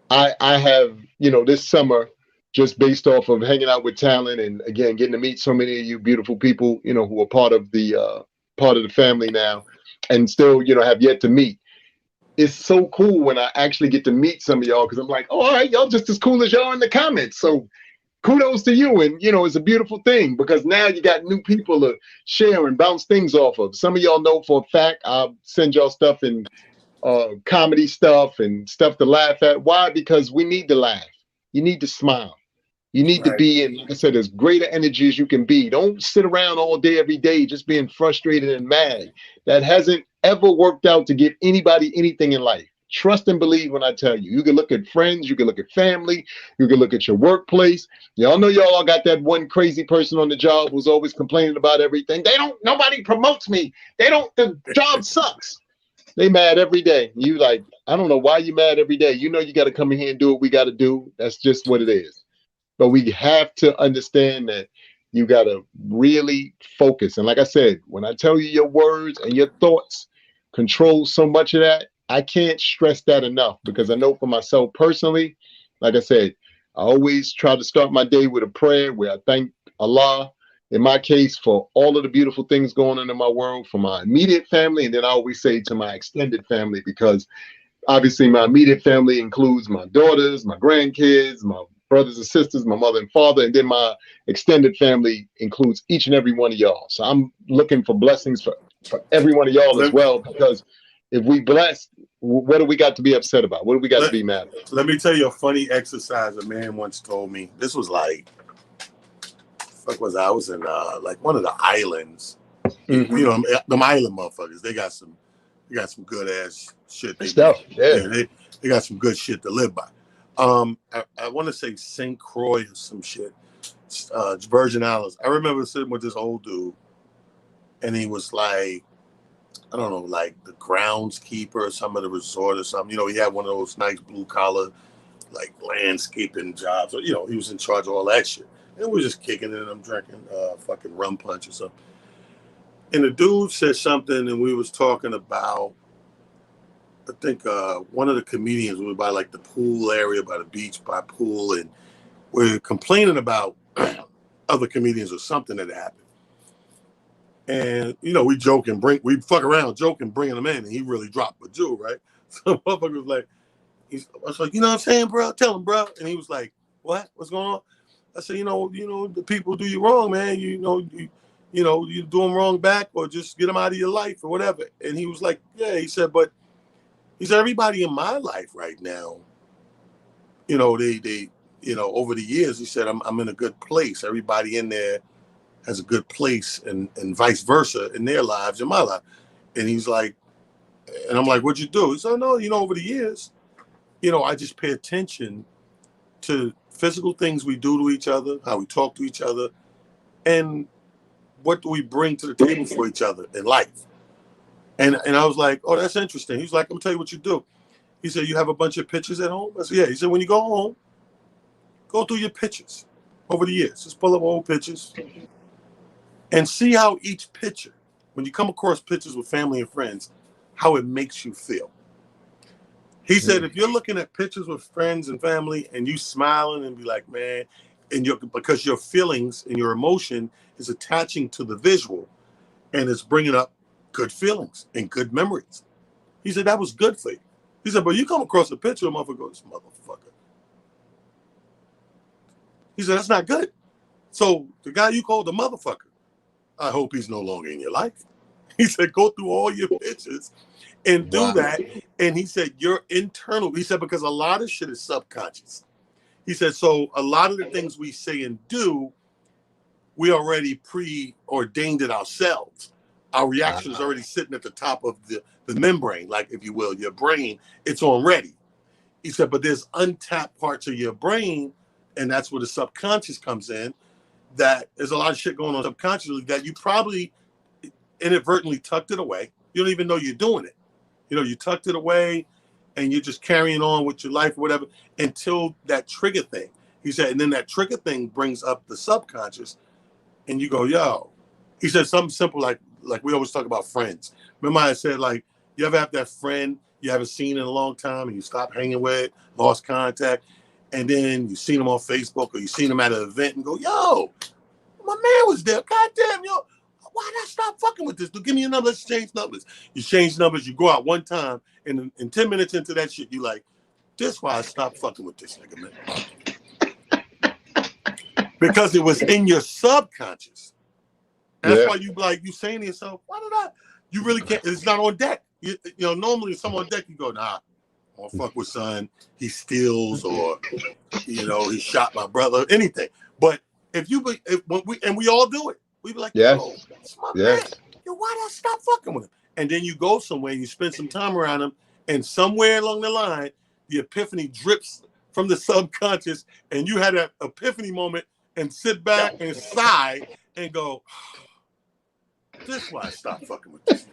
I have, this summer, just based off of hanging out with Talent and again getting to meet so many of you beautiful people, who are part of the family now, and still, have yet to meet. It's so cool when I actually get to meet some of y'all, because I'm like, oh, all right, y'all just as cool as y'all in the comments. So kudos to you. And, it's a beautiful thing because now you got new people to share and bounce things off of. Some of y'all know for a fact, I'll send y'all stuff and comedy stuff and stuff to laugh at. Why? Because we need to laugh. You need to smile. You need to Right. be in, like I said, as greater energy as you can be. Don't sit around all day, every day, just being frustrated and mad. That hasn't ever worked out to give anybody anything in life. Trust and believe when I tell you. You can look at friends, you can look at family, you can look at your workplace. Y'all know y'all all got that one crazy person on the job who's always complaining about everything. Nobody promotes me. The job sucks. They mad every day. You like, I don't know why you mad every day. You know you got to come in here and do what we got to do. That's just what it is. But we have to understand that you got to really focus. And like I said, when I tell you your words and your thoughts control so much of that, I can't stress that enough because I know for myself personally, like I said, I always try to start my day with a prayer where I thank Allah, in my case, for all of the beautiful things going on in my world, for my immediate family. And then I always say to my extended family, because obviously my immediate family includes my daughters, my grandkids, my brothers and sisters, my mother and father, and then my extended family includes each and every one of y'all. So I'm looking for blessings for every one of y'all as Let, well, because if we bless, what do we got to be upset about? What do we got to let, be mad about? let me tell you a funny exercise a man once told me. This was like, fuck was I was in like one of the islands. You Mm-hmm. know, them island motherfuckers. They got some good ass shit. Good stuff. Yeah. Yeah, they got some good shit to live by. I want to say St. Croix or some shit. Virgin Islands. I remember sitting with this old dude, and he was like, I don't know, like the groundskeeper or some of the resort or something. You know, he had one of those nice blue collar, like landscaping jobs. Or, you know, he was in charge of all that shit. And we were just kicking it and I'm drinking fucking rum punch or something. And the dude said something, and we was talking about, I think one of the comedians was by like the pool area, by the beach, by pool, and we're complaining about other comedians or something that happened. And you know, we joke and we fuck around, joke and bringing him in, and he really dropped a jewel, right? So motherfucker was like, I was like, you know what I'm saying, bro? Tell him, bro. And he was like, what? What's going on? I said, the people do you wrong, man. You do them wrong back, or just get them out of your life or whatever. And he was like, yeah. He said, everybody in my life right now, they over the years, he said, I'm in a good place. Everybody in there has a good place, and vice versa in their lives, in my life. And he's like, and I'm like, what'd you do? He said, no, over the years, I just pay attention to physical things we do to each other, how we talk to each other, and what do we bring to the table for each other in life. And I was like, oh, that's interesting. He's like, I'm gonna tell you what you do. He said, you have a bunch of pictures at home? I said, yeah. He said, when you go home, go through your pictures over the years. Just pull up old pictures and see how each picture, when you come across pictures with family and friends, how it makes you feel. He said, if you're looking at pictures with friends and family and you smiling and be like, man, because your feelings and your emotion is attaching to the visual and it's bringing up good feelings and good memories. He said, that was good for you. He said, but you come across a picture of a motherfucker, this motherfucker. He said, that's not good. So the guy you called the motherfucker, I hope he's no longer in your life. He said, go through all your pictures and do Wow. that. And he said, your internal, he said, because a lot of shit is subconscious. He said, so a lot of the things we say and do, we already preordained it ourselves. Our reaction is already sitting at the top of the membrane, like, if you will, your brain, it's on ready. He said, but there's untapped parts of your brain, and that's where the subconscious comes in, that there's a lot of shit going on subconsciously that you probably inadvertently tucked it away. You don't even know you're doing it. You tucked it away and you're just carrying on with your life or whatever until that trigger thing. He said, and then that trigger thing brings up the subconscious and you go, yo. He said something simple like we always talk about friends. Remember I said, like, you ever have that friend you haven't seen in a long time and you stop hanging with, lost contact, and then you seen them on Facebook or you seen them at an event and go, yo, my man was there. Goddamn, yo, why did I stop fucking with this dude? Give me a number. Let's change numbers. You change numbers. You go out one time, and in 10 minutes into that shit, you like, this why I stopped fucking with this nigga, man. because it was in your subconscious. That's Yeah. why you saying to yourself, why did I? You really can't. It's not on deck. Normally if someone on deck, you go, nah, I don't fuck with son. He steals, or he shot my brother, anything. But when we all do it, we be like, yo, Yes. it's my man. Yes. Yo, why did I stop fucking with him? And then you go somewhere, you spend some time around him, and somewhere along the line, the epiphany drips from the subconscious, and you had that epiphany moment and sit back and sigh and go, this is why I stopped fucking with this.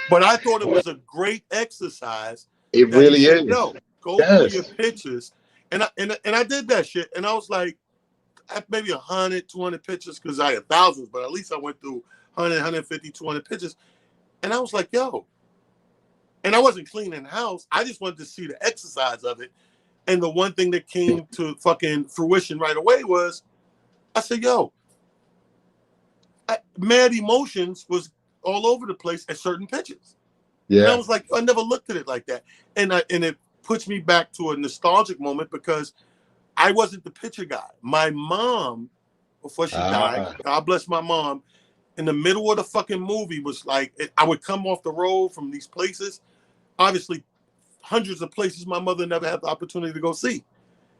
But I thought it was a great exercise It that he really said, is. yo, go through your Yes. pictures. And I did that shit. And I was like, I had maybe 100, 200 pictures, because I had thousands, but at least I went through 100, 150, 200 pictures. And I was like, yo. And I wasn't cleaning the house. I just wanted to see the exercise of it. And the one thing that came to fucking fruition right away was, I said, yo, mad emotions was all over the place at certain pictures. And I Yeah. was like, I never looked at it like that. And it puts me back to a nostalgic moment, because I wasn't the picture guy. My mom, before she died, Ah. God bless my mom, in the middle of the fucking movie was like, I would come off the road from these places, obviously hundreds of places my mother never had the opportunity to go see.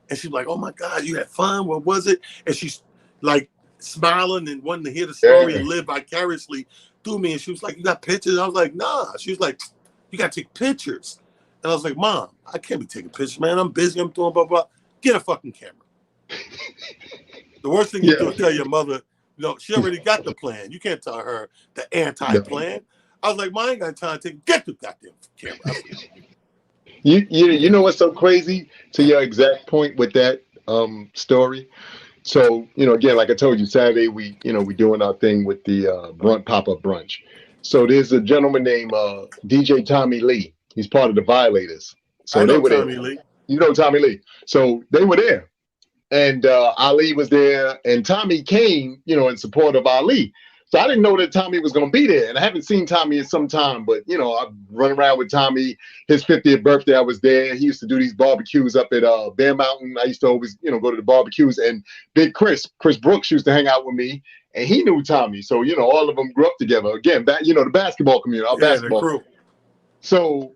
And she's like, oh my God, you had fun? What was it? And she's like smiling and wanting to hear the story Yeah. and live vicariously through me. And she was like, you got pictures? I was like, nah. She was like, you got to take pictures. And I was like, Mom, I can't be taking pictures, man. I'm busy. I'm doing blah, blah. Get a fucking camera. The worst thing you do Yeah. is tell your mother, she already got the plan. You can't tell her the anti-plan. I was like, Mom, I ain't got time to get the goddamn camera. You know what's so crazy, to your exact point with that story? So, again, like I told you, Saturday we doing our thing with the pop-up brunch. So there's a gentleman named DJ Tommy Lee. He's part of the Violators. I So they know were there. Tommy Lee. You know Tommy Lee. So they were there. And Ali was there, and Tommy came, in support of Ali. So I didn't know that Tommy was going to be there, and I haven't seen Tommy in some time. But I run around with Tommy. His 50th birthday, I was there. He used to do these barbecues up at Bear Mountain. I used to always, go to the barbecues. And Big Chris Brooks used to hang out with me, and he knew Tommy. So all of them grew up together. Again, the basketball community, our Yeah, the basketball. crew. So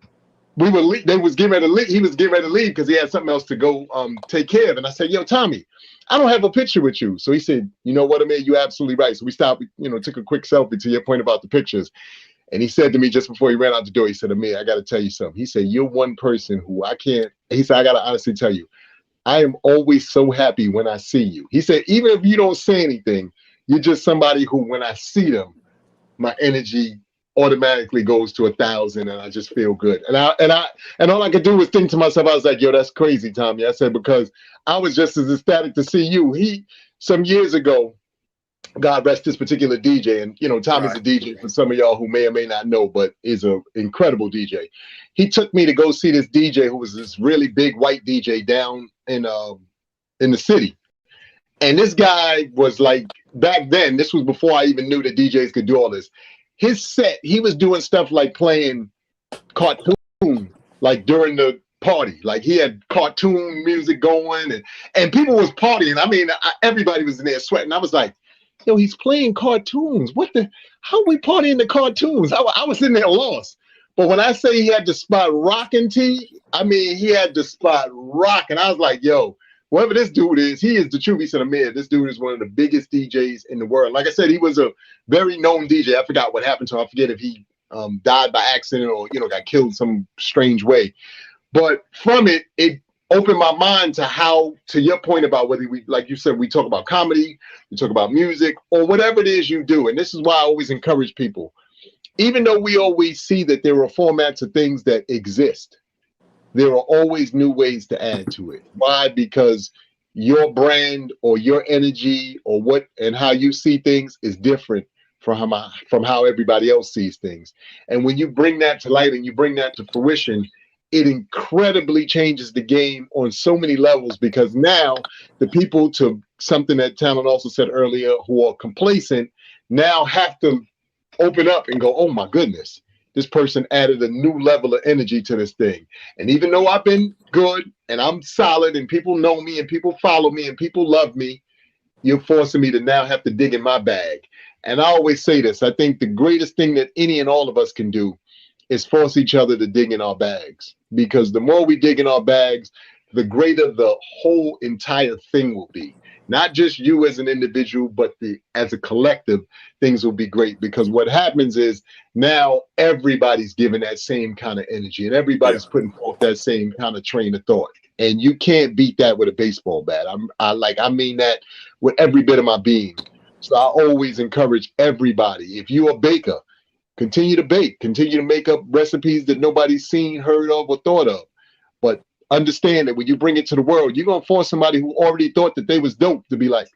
they was getting ready to leave. He was getting ready to leave because he had something else to go take care of. And I said, yo, Tommy, I don't have a picture with you. So he said, you know what, Amir, you're absolutely right. So we stopped, took a quick selfie to your point about the pictures. And he said to me just before he ran out the door, he said, Amir, I got to tell you something. He said, you're one person who he said, I got to honestly tell you, I am always so happy when I see you. He said, even if you don't say anything, you're just somebody who, when I see them, my energy automatically goes to 1,000, and I just feel good. And all I could do was think to myself, I was like, yo, that's crazy, Tommy. I said, because I was just as ecstatic to see you. Some years ago, God rest this particular DJ, and Tommy's a DJ for some of y'all who may or may not know, but is an incredible DJ. He took me to go see this DJ who was this really big white DJ down in the city. And this guy was like, back then, this was before I even knew that DJs could do all this. His set, he was doing stuff like playing cartoon, like during the party. Like he had cartoon music going, and people was partying. I mean, everybody was in there sweating. I was like, yo, he's playing cartoons. How we partying the cartoons? I was in there lost. But when I say he had the spot rocking, I mean, he had the spot rocking. I was like, yo, whoever this dude is, he is the true. He said, Amir, this dude is one of the biggest DJs in the world. Like I said, he was a very known DJ. I forgot what happened to him. I forget if he died by accident or, got killed some strange way. But from it opened my mind to how, to your point about whether we, like you said, we talk about comedy, we talk about music, or whatever it is you do. And this is why I always encourage people, even though we always see that there are formats of things that exist, there are always new ways to add to it. Why? Because your brand or your energy or what and how you see things is different from how everybody else sees things. And when you bring that to light and you bring that to fruition, it incredibly changes the game on so many levels, because now the people, to something that Talon also said earlier, who are complacent now have to open up and go, oh my goodness, this person added a new level of energy to this thing. And even though I've been good and I'm solid and people know me and people follow me and people love me, you're forcing me to now have to dig in my bag. And I always say this, I think the greatest thing that any and all of us can do is force each other to dig in our bags. Because the more we dig in our bags, the greater the whole entire thing will be. Not just you as an individual, but as a collective, things will be great. Because what happens is now everybody's giving that same kind of energy and Yeah. everybody's putting forth that same kind of train of thought. And you can't beat that with a baseball bat. I mean that with every bit of my being. So I always encourage everybody. If you're a baker, continue to bake, continue to make up recipes that nobody's seen, heard of, or thought of. But understand that when you bring it to the world, you're gonna force somebody who already thought that they was dope to be like,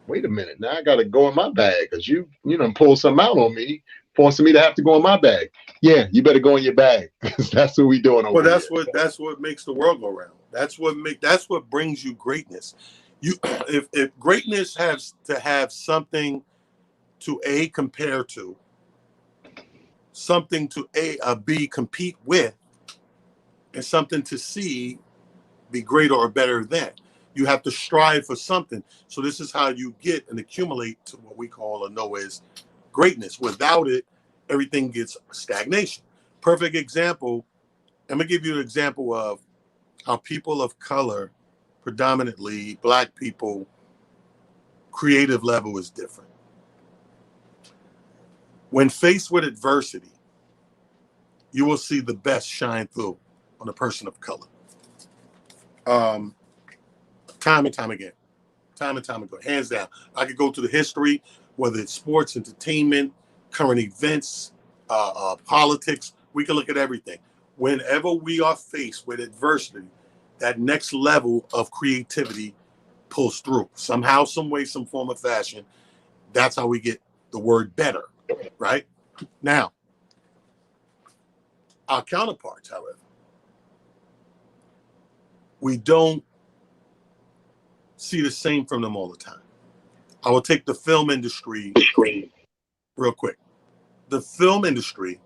wait a minute, now I gotta go in my bag because you done pull something out on me, forcing me to have to go in my bag. Yeah, you better go in your bag because that's what we doing Well, over here. that's what makes the world go round. That's what brings you greatness. You if greatness has to have something to A compare to, something to a B compete with, and something to C be greater or better than. You have to strive for something. So this is how you get and accumulate to what we call or know as greatness. Without it, everything gets stagnation. Perfect example. I'm gonna give you an example of how people of color, predominantly black people, creative level is different. When faced with adversity, you will see the best shine through on a person of color. Um, time and time again. Time and time ago, hands down. I could go through the history, whether it's sports, entertainment, current events, politics. We can look at everything. Whenever we are faced with adversity, that next level of creativity pulls through somehow, some way, some form of fashion. That's how we get the word better, right? Now, our counterparts, however, we don't see the same from them all the time. I will take the film industry real quick. The film industry,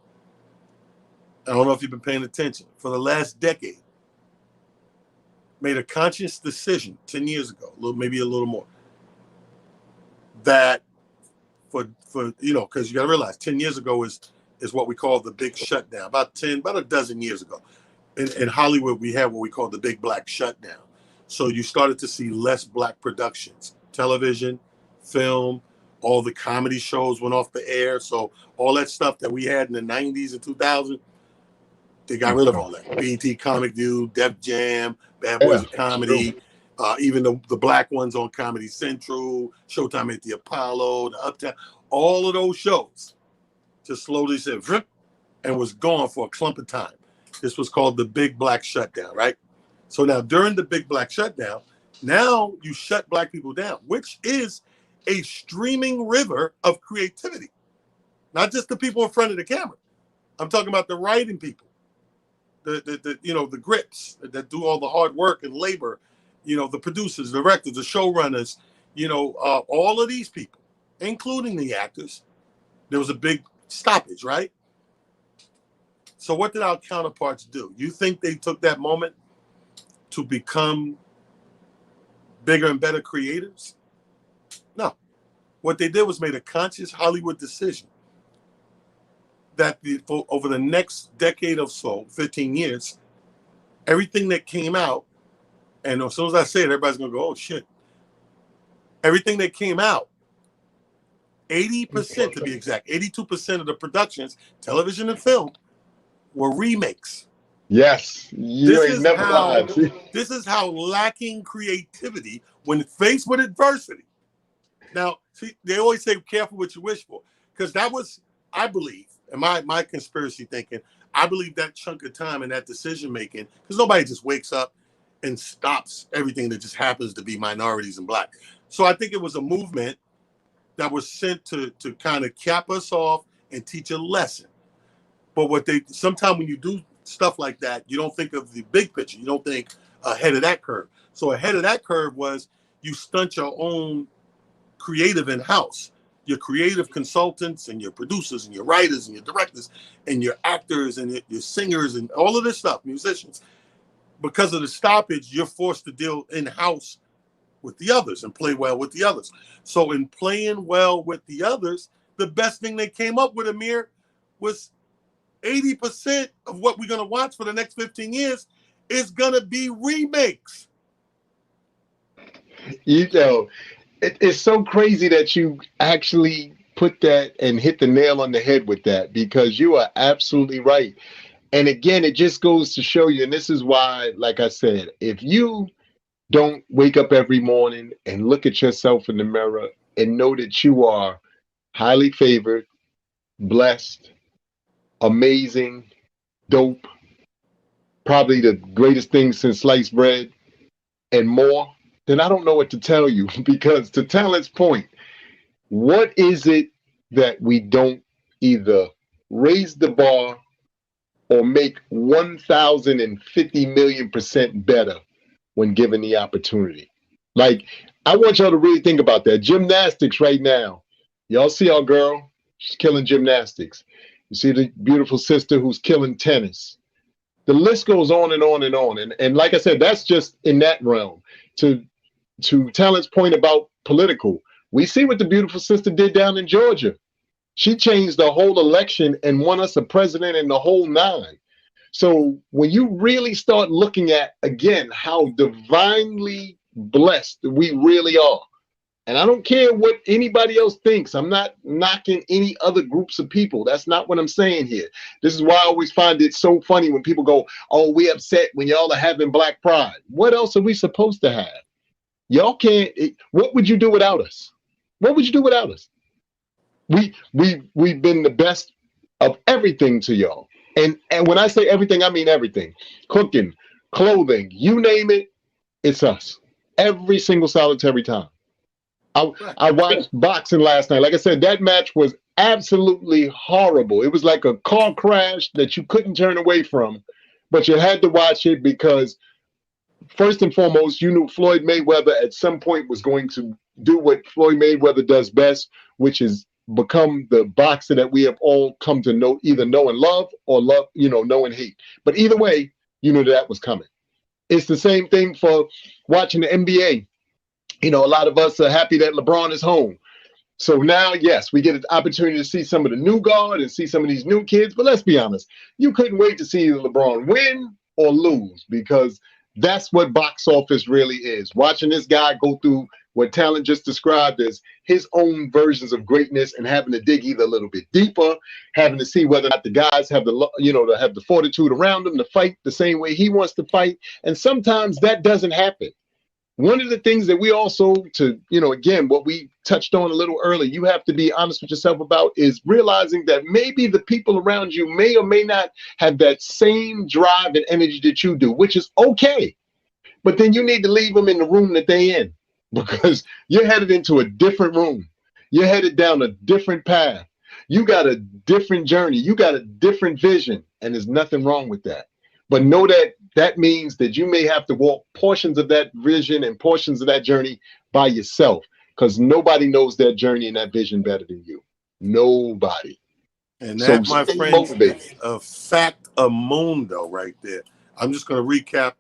I don't know if you've been paying attention, for the last decade, made a conscious decision 10 years ago, maybe a little more, that for because you got to realize 10 years ago is what we call the big shutdown. About a dozen years ago. In Hollywood, we had what we call the big black shutdown. So you started to see less black productions, television, film, all the comedy shows went off the air. So all that stuff that we had in the 90s and 2000s, they got rid of all that. BET Comic View, Def Jam, Bad Yeah, Boys of true. Comedy, even the black ones on Comedy Central, Showtime at the Apollo, the Uptown, all of those shows just slowly said, and was gone for a clump of time. This was called the Big Black Shutdown, right? So now during the Big Black Shutdown, now you shut black people down, which is a streaming river of creativity. Not just the people in front of the camera. I'm talking about the writing people, the grips that do all the hard work and labor, the producers, the directors, the showrunners, all of these people, including the actors. There was a big stoppage, right? So what did our counterparts do? You think they took that moment to become bigger and better creators? No. What they did was made a conscious Hollywood decision that over the next decade or so, 15 years, everything that came out, and as soon as I say it, everybody's going to go, oh, shit. Everything that came out, 80% to be exact, 82% of the productions, television and film, were remakes. Yes, you This ain't is never how lied. See? this is how lacking creativity when faced with adversity. Now, see, they always say careful what you wish for, because that was, I believe, and my conspiracy thinking, I believe that chunk of time and that decision making, because nobody just wakes up and stops everything that just happens to be minorities and black. So I think it was a movement that was sent to kind of cap us off and teach a lesson. But sometimes when you do stuff like that, you don't think of the big picture. You don't think ahead of that curve. So ahead of that curve was you stunt your own creative in house. your creative consultants and your producers and your writers and your directors and your actors and your singers and all of this stuff, musicians, because of the stoppage, you're forced to deal in house with the others and play well with the others. So in playing well with the others, the best thing they came up with, Amir, was 80% of what we're going to watch for the next 15 years is going to be remakes. You know, it's so crazy that you actually put that and hit the nail on the head with that, because you are absolutely right. And again, it just goes to show you, and this is why, like I said, if you don't wake up every morning and look at yourself in the mirror and know that you are highly favored, blessed, amazing, dope, probably the greatest thing since sliced bread, and more, then I don't know what to tell you. Because to Talent's point, what is it that we don't either raise the bar or make 1,050,000,000% better when given the opportunity? Like, I want y'all to really think about that. Gymnastics right now. Y'all see our girl? She's killing gymnastics. You see the beautiful sister who's killing tennis. The list goes on and on and on. And like I said, that's just in that realm. To Talent's point about political, we see what the beautiful sister did down in Georgia. She changed the whole election and won us a president and the whole nine. So when you really start looking at, again, how divinely blessed we really are, and I don't care what anybody else thinks. I'm not knocking any other groups of people. That's not what I'm saying here. This is why I always find it so funny when people go, oh, we upset when y'all are having Black Pride. What else are we supposed to have? Y'all can't. What would you do without us? What would you do without us? We've been the best of everything to y'all. And when I say everything, I mean everything. Cooking, clothing, you name it, it's us. Every single solitary time. I watched boxing last night. Like I said, that match was absolutely horrible. It was like a car crash that you couldn't turn away from, but you had to watch it because, first and foremost, you knew Floyd Mayweather at some point was going to do what Floyd Mayweather does best, which is become the boxer that we have all come to know, either know and love, or love, know and hate. But either way, you knew that was coming. It's the same thing for watching the NBA. A lot of us are happy that LeBron is home. So now, yes, we get an opportunity to see some of the new guard and see some of these new kids. But let's be honest, you couldn't wait to see LeBron win or lose, because that's what box office really is. Watching this guy go through what Talent just described as his own versions of greatness and having to dig either a little bit deeper, having to see whether or not the guys have to have the fortitude around them to fight the same way he wants to fight. And sometimes that doesn't happen. One of the things that we also, again, what we touched on a little earlier, you have to be honest with yourself about, is realizing that maybe the people around you may or may not have that same drive and energy that you do, which is okay. But then you need to leave them in the room that they in, because you're headed into a different room. You're headed down a different path. You got a different journey. You got a different vision, and there's nothing wrong with that. But know that that means that you may have to walk portions of that vision and portions of that journey by yourself, because nobody knows that journey and that vision better than you. Nobody. And So that, my stay friends, motivated. is a fact of mundo right there. I'm just going to recap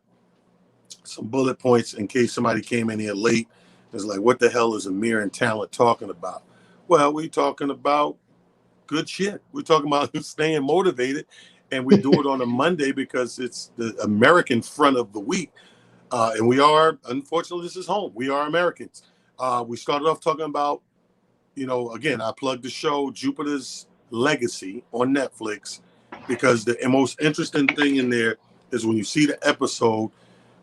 some bullet points in case somebody came in here late. It's like, what the hell is Amir and Talent talking about? Well, we're talking about good shit. We're talking about staying motivated, and we do it on a Monday because it's the American front of the week. And we are, unfortunately, this is home. We are Americans. We started off talking about, again, I plugged the show Jupiter's Legacy on Netflix, because the most interesting thing in there is when you see the episode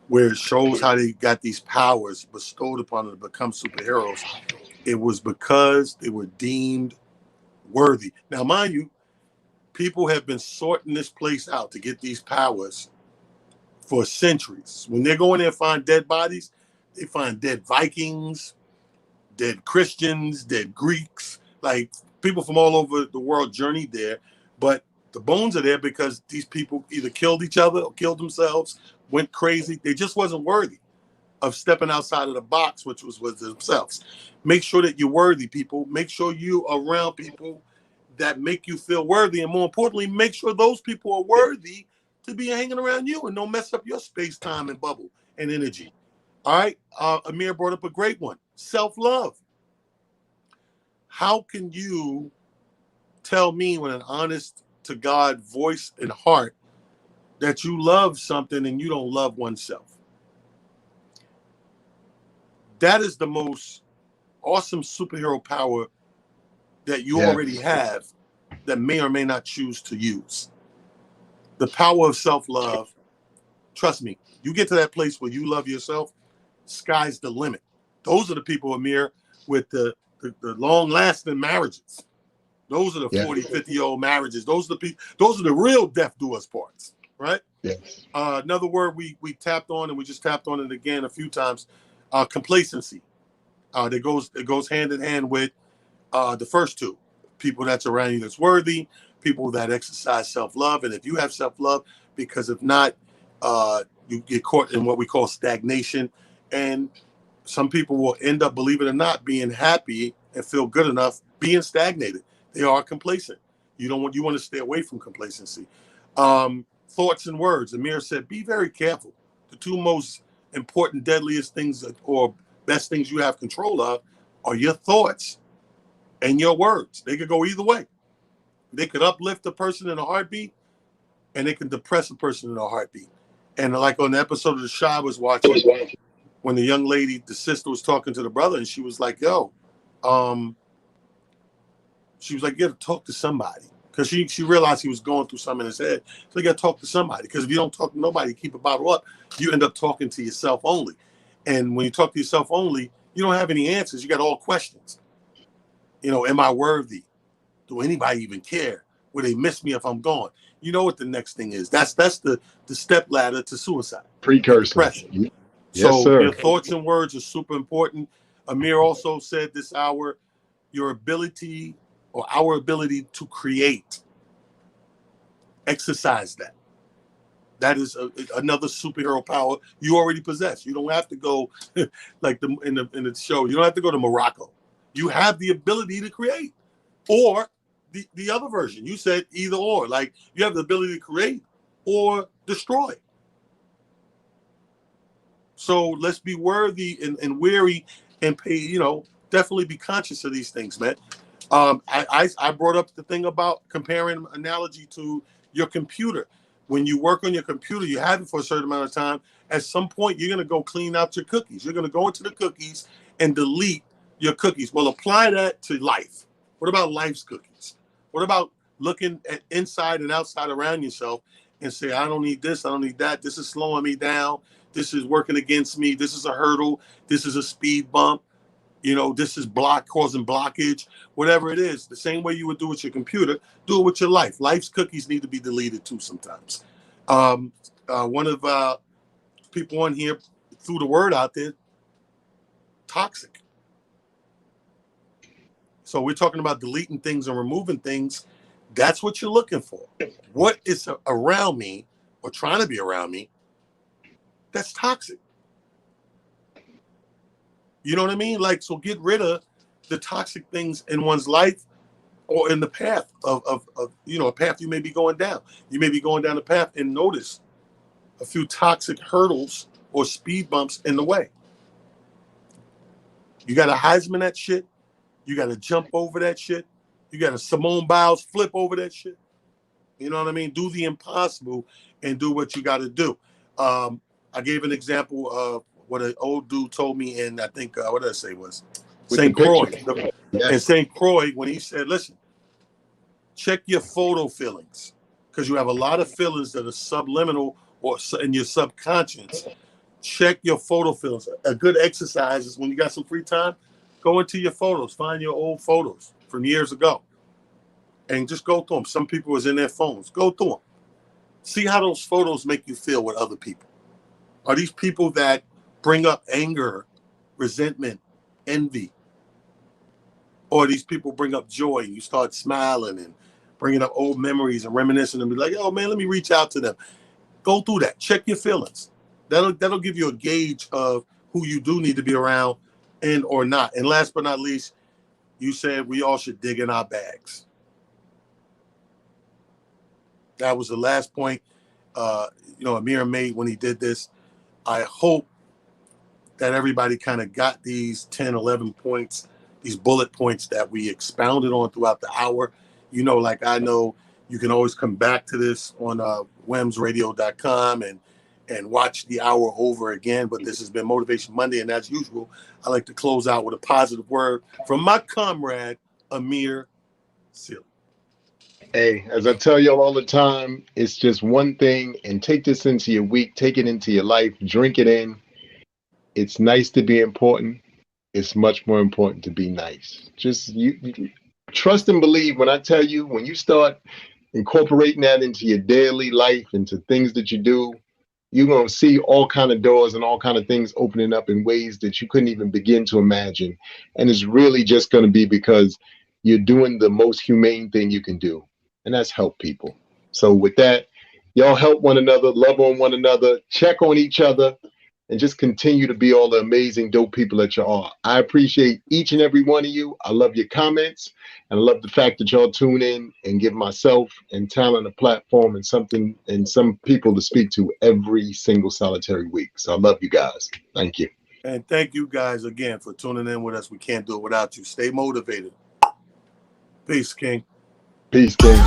where it shows how they got these powers bestowed upon them to become superheroes. It was because they were deemed worthy. Now, mind you, people have been sorting this place out to get these powers for centuries. When they're going there and find dead bodies, they find dead Vikings, dead Christians, dead Greeks, like people from all over the world journeyed there. But the bones are there because these people either killed each other or killed themselves, went crazy. They just wasn't worthy. of stepping outside of the box, which was with themselves. Make sure that you're worthy, people. Make sure you are around people that make you feel worthy. And more importantly, make sure those people are worthy to be hanging around you and don't mess up your space, time, and bubble and energy. All right. Amir brought up a great one. Self-love. How can you tell me with an honest to God voice and heart that you love something and you don't love oneself? That is the most awesome superhero power that you Yeah. already have that may or may not choose to use. The power of self-love. Trust me, you get to that place where you love yourself, sky's the limit. Those are the people, Amir, with the long-lasting marriages. Those are the Yeah. 40, 50-year-old marriages. Those are the people, those are the real death do us parts, right? Yes. Another word we tapped on, and we just tapped on it again a few times, complacency. It goes hand in hand with the first two. People that's around you that's worthy, people that exercise self-love. And if you have self-love, because if not, you get caught in what we call stagnation. And some people will end up, believe it or not, being happy and feel good enough being stagnated. They are complacent. You want to stay away from complacency. Thoughts and words. Amir said, be very careful. The two most important, deadliest things or best things you have control of are your thoughts and your words. They could go either way. They could uplift a person in a heartbeat, and they can depress a person in a heartbeat. And like on the episode of the show I was watching, when the young lady, the sister, was talking to the brother, and she was like, "Yo," she was like, "You got to talk to somebody," because she realized he was going through something in his head. So you got to talk to somebody, because if you don't talk to nobody, keep a bottle up, you end up talking to yourself only. And when you talk to yourself only, you don't have any answers. You got all questions. Am I worthy? Do anybody even care? Will they miss me if I'm gone? You know what the next thing is. That's the step ladder to suicide and Precursor. depression. Yes, So sir. your thoughts and words are super important. Amir also said this hour, your ability or our ability to create, exercise that. That is another superhero power you already possess. You don't have to go like in the show. You don't have to go to Morocco. You have the ability to create. Or the other version, you said either or. Like you have the ability to create or destroy. So let's be worthy and wary and pay. Definitely be conscious of these things, man. I brought up the thing about comparing analogy to your computer. When you work on your computer, you have it for a certain amount of time. At some point, you're going to go clean out your cookies. You're going to go into the cookies and delete your cookies. Well, apply that to life. What about life's cookies? What about looking at inside and outside around yourself and say, I don't need this, I don't need that. This is slowing me down. This is working against me. This is a hurdle. This is a speed bump. This is causing blockage, whatever it is. The same way you would do with your computer, do it with your life. Life's cookies need to be deleted too sometimes. One of people on here threw the word out there, toxic. So we're talking about deleting things and removing things. That's what you're looking for. What is around me or trying to be around me that's toxic? You know what I mean? Like, so get rid of the toxic things in one's life or in the path of a path you may be going down. You may be going down the path and notice a few toxic hurdles or speed bumps in the way. You got to Heisman that shit. You got to jump over that shit. You got to Simone Biles flip over that shit. You know what I mean? Do the impossible and do what you got to do. I gave an example of what an old dude told me in, I think, what did I say was? With the St. Croix. picture. And Yes. St. Croix, when he said, listen, check your photo feelings, because you have a lot of feelings that are subliminal or in your subconscious. Check your photo feelings. A good exercise is when you got some free time, go into your photos, find your old photos from years ago, and just go through them. Some people was in their phones. Go through them. See how those photos make you feel with other people. Are these people that bring up anger, resentment, envy? Or these people bring up joy and you start smiling and bringing up old memories and reminiscing and be like, oh man, let me reach out to them. Go through that. Check your feelings. That'll give you a gauge of who you do need to be around and or not. And last but not least, you said we all should dig in our bags. That was the last point Amir made when he did this. I hope that everybody kind of got these 10, 11 points, these bullet points that we expounded on throughout the hour. Like I know you can always come back to this on wemsradio.com and watch the hour over again. But this has been Motivation Monday. And as usual, I like to close out with a positive word from my comrade, Amir Seal. Hey, as I tell y'all all the time, it's just one thing, and take this into your week, take it into your life, drink it in. It's nice to be important. It's much more important to be nice. Just you trust and believe when I tell you, when you start incorporating that into your daily life, into things that you do, you're going to see all kind of doors and all kind of things opening up in ways that you couldn't even begin to imagine. And it's really just going to be because you're doing the most humane thing you can do, and that's help people. So with that, y'all help one another, love on one another, check on each other, and just continue to be all the amazing, dope people that you are. I appreciate each and every one of you. I love your comments, and I love the fact that y'all tune in and give myself and talent a platform and something and some people to speak to every single solitary week. So I love you guys. Thank you. And thank you guys again for tuning in with us. We can't do it without you. Stay motivated. Peace, King. Peace, King.